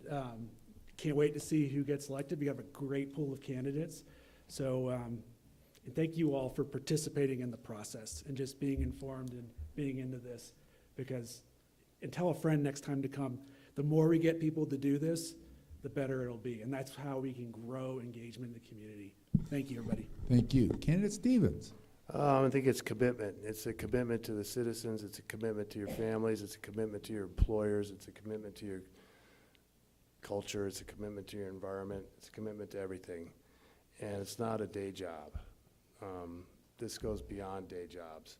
[SPEAKER 13] can't wait to see who gets elected. We have a great pool of candidates. So and thank you all for participating in the process and just being informed and being into this, because, and tell a friend next time to come, the more we get people to do this, the better it'll be. And that's how we can grow engagement in the community. Thank you, everybody.
[SPEAKER 2] Thank you. Candidate Stevens.
[SPEAKER 5] I think it's commitment. It's a commitment to the citizens. It's a commitment to your families. It's a commitment to your employers. It's a commitment to your culture. It's a commitment to your environment. It's a commitment to everything. And it's not a day job. This goes beyond day jobs.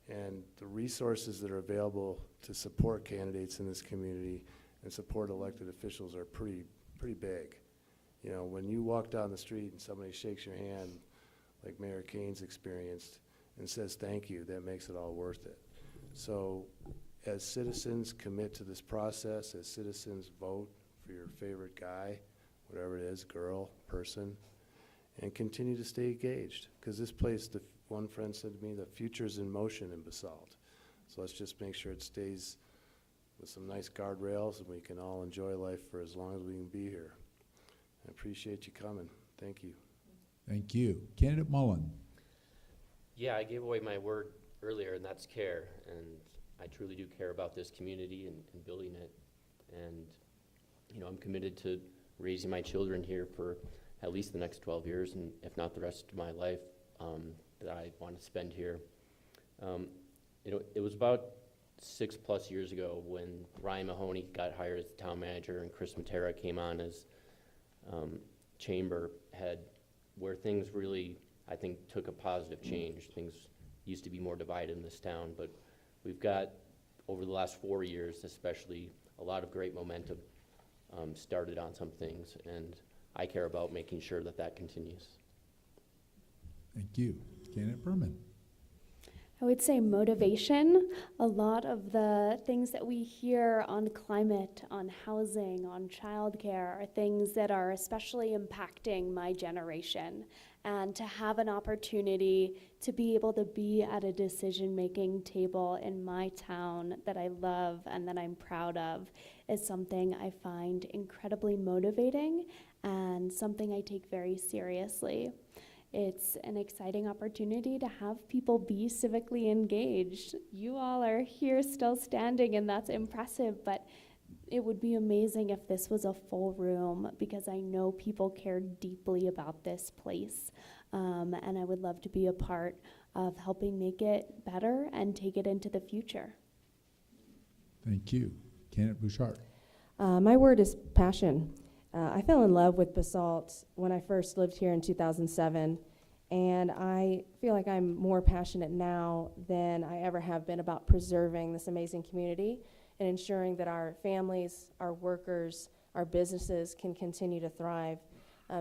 [SPEAKER 5] And the resources that are available to support candidates in this community and support elected officials are pretty big. You know, when you walk down the street and somebody shakes your hand, like Mayor Kane's experienced, and says thank you, that makes it all worth it. So as citizens commit to this process, as citizens vote for your favorite guy, whatever it is, girl, person, and continue to stay engaged. Because this place, one friend said to me, the future's in motion in Basalt. So let's just make sure it stays with some nice guardrails and we can all enjoy life for as long as we can be here. I appreciate you coming. Thank you.
[SPEAKER 2] Thank you. Candidate Mullen.
[SPEAKER 10] Yeah, I gave away my word earlier, and that's care. And I truly do care about this community and building it. And, you know, I'm committed to raising my children here for at least the next 12 years, and if not the rest of my life, that I want to spend here. You know, it was about 6+ years ago when Ryan Mahoney got hired as the town manager and Chris Matera came on as chamber head, where things really, I think, took a positive change. Things used to be more divided in this town, but we've got, over the last 4 years especially, a lot of great momentum started on some things, and I care about making sure that that continues.
[SPEAKER 2] Thank you. Candidate Berman.
[SPEAKER 11] I would say motivation. A lot of the things that we hear on climate, on housing, on childcare are things that are especially impacting my generation. And to have an opportunity to be able to be at a decision-making table in my town that I love and that I'm proud of is something I find incredibly motivating and something I take very seriously. It's an exciting opportunity to have people be civically engaged. You all are here still standing, and that's impressive, but it would be amazing if this was a full room, because I know people care deeply about this place. And I would love to be a part of helping make it better and take it into the future.
[SPEAKER 2] Thank you. Candidate Bouchard.
[SPEAKER 12] My word is passion. I fell in love with Basalt when I first lived here in 2007, and I feel like I'm more passionate now than I ever have been about preserving this amazing community and ensuring that our families, our workers, our businesses can continue to thrive.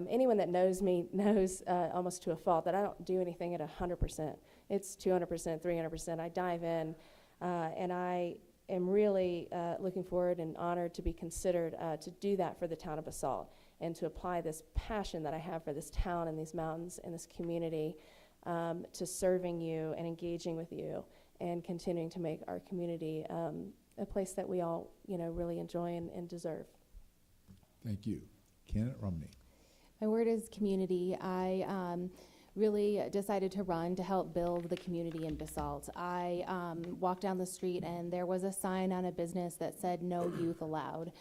[SPEAKER 12] Anyone that knows me knows almost to a fault that I don't do anything at 100%. It's 200%, 300%. I dive in, and I am really looking forward and honored to be considered to do that for the town of Basalt and to apply this passion that I have for this town and these mountains and this community to serving you and engaging with you and continuing to make our community a place that we all, really enjoy and deserve.
[SPEAKER 2] Thank you. Candidate Romney.
[SPEAKER 4] My word is community. I really decided to run to help build the community in Basalt. I walked down the street and there was a sign on a business that said no youth allowed.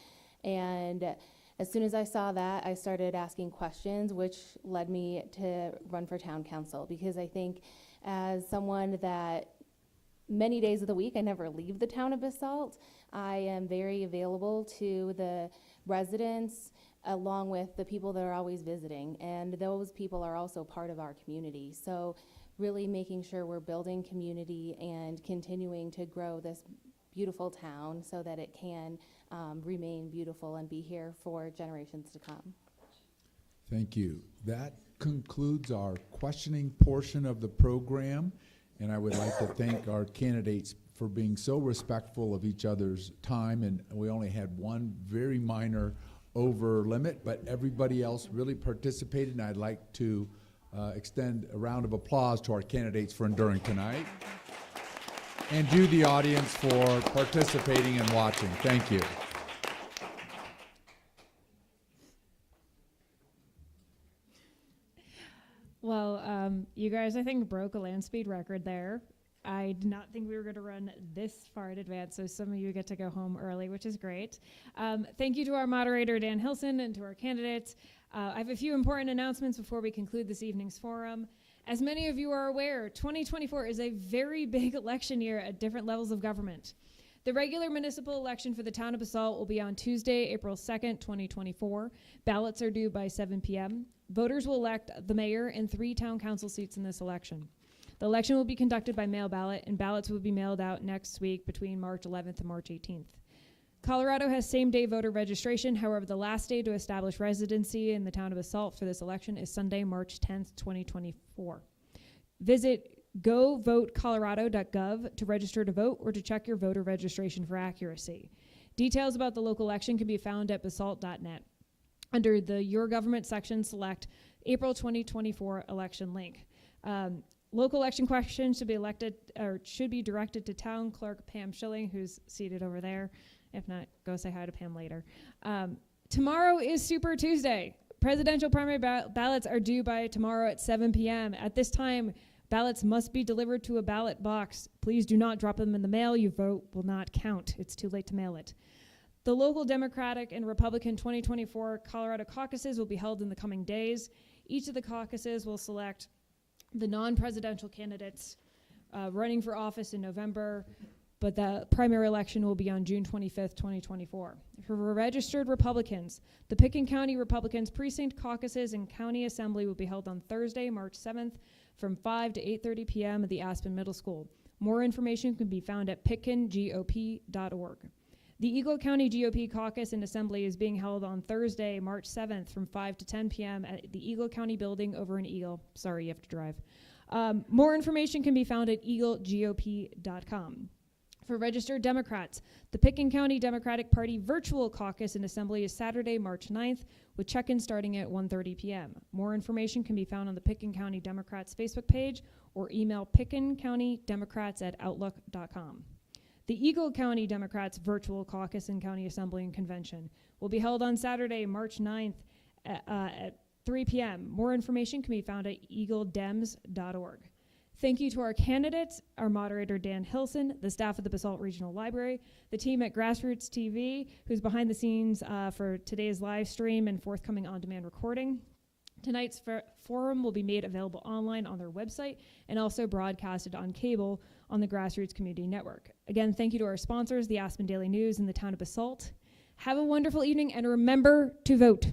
[SPEAKER 4] And as soon as I saw that, I started asking questions, which led me to run for town council, because I think as someone that many days of the week, I never leave the town of Basalt, I am very available to the residents along with the people that are always visiting, and those people are also part of our community. So really making sure we're building community and continuing to grow this beautiful town so that it can remain beautiful and be here for generations to come.
[SPEAKER 2] Thank you. That concludes our questioning portion of the program, and I would like to thank our candidates for being so respectful of each other's time, and we only had one very minor over limit, but everybody else really participated, and I'd like to extend a round of applause to our candidates for enduring tonight, and to the audience for participating and watching. Thank you.
[SPEAKER 1] Well, you guys, I think, broke a land speed record there. I did not think we were going to run this far in advance, so some of you get to go home early, which is great. Thank you to our moderator, Dan Hilson, and to our candidates. I have a few important announcements before we conclude this evening's forum. As many of you are aware, 2024 is a very big election year at different levels of government. The regular municipal election for the town of Basalt will be on Tuesday, April 2nd, 2024. Ballots are due by 7 p.m. Voters will elect the mayor and 3 town council seats in this election. The election will be conducted by mail ballot, and ballots will be mailed out next week between March 11th and March 18th. Colorado has same-day voter registration. However, the last day to establish residency in the town of Basalt for this election is Sunday, March 10th, 2024. Visit govotecolorado.gov to register to vote or to check your voter registration for accuracy. Details about the local election can be found at basalt.net. Under the Your Government section, select April 2024 election link. Local election questions should be directed to Town Clerk Pam Schilling, who's seated over there. If not, go say hi to Pam later. Tomorrow is Super Tuesday. Presidential primary ballots are due by tomorrow at 7 p.m. At this time, ballots must be delivered to a ballot box. Please do not drop them in the mail. Your vote will not count. It's too late to mail it. The local Democratic and Republican 2024 Colorado caucuses will be held in the coming days. Each of the caucuses will select the non-presidential candidates running for office in November, but the primary election will be on June 25th, 2024. For registered Republicans, the Pickens County Republicans Precinct caucuses and County Assembly will be held on Thursday, March 7th from 5 to 8:30 p.m. at the Aspen Middle School. More information can be found at pickengop.org. The Eagle County GOP caucus and assembly is being held on Thursday, March 7th from 5 to 10 p.m. at the Eagle County building over in Eagle. Sorry, you have to drive. More information can be found at eaglegop.com. For registered Democrats, the Pickens County Democratic Party virtual caucus and assembly is Saturday, March 9th, with check-in starting at 1:30 p.m. More information can be found on the Pickens County Democrats Facebook page or email pickenscountydemocrats@outlook.com. The Eagle County Democrats virtual caucus and county assembly and convention will be held on Saturday, March 9th at 3 p.m. More information can be found at eagledems.org. Thank you to our candidates, our moderator Dan Hilson, the staff of the Basalt Regional Library, the team at GrassRoots TV, who's behind the scenes for today's live stream and forthcoming on-demand recording. Tonight's forum will be made available online on their website and also broadcasted on cable on the GrassRoots Community Network. Again, thank you to our sponsors, the Aspen Daily News and the town of Basalt. Have a wonderful evening, and remember to vote.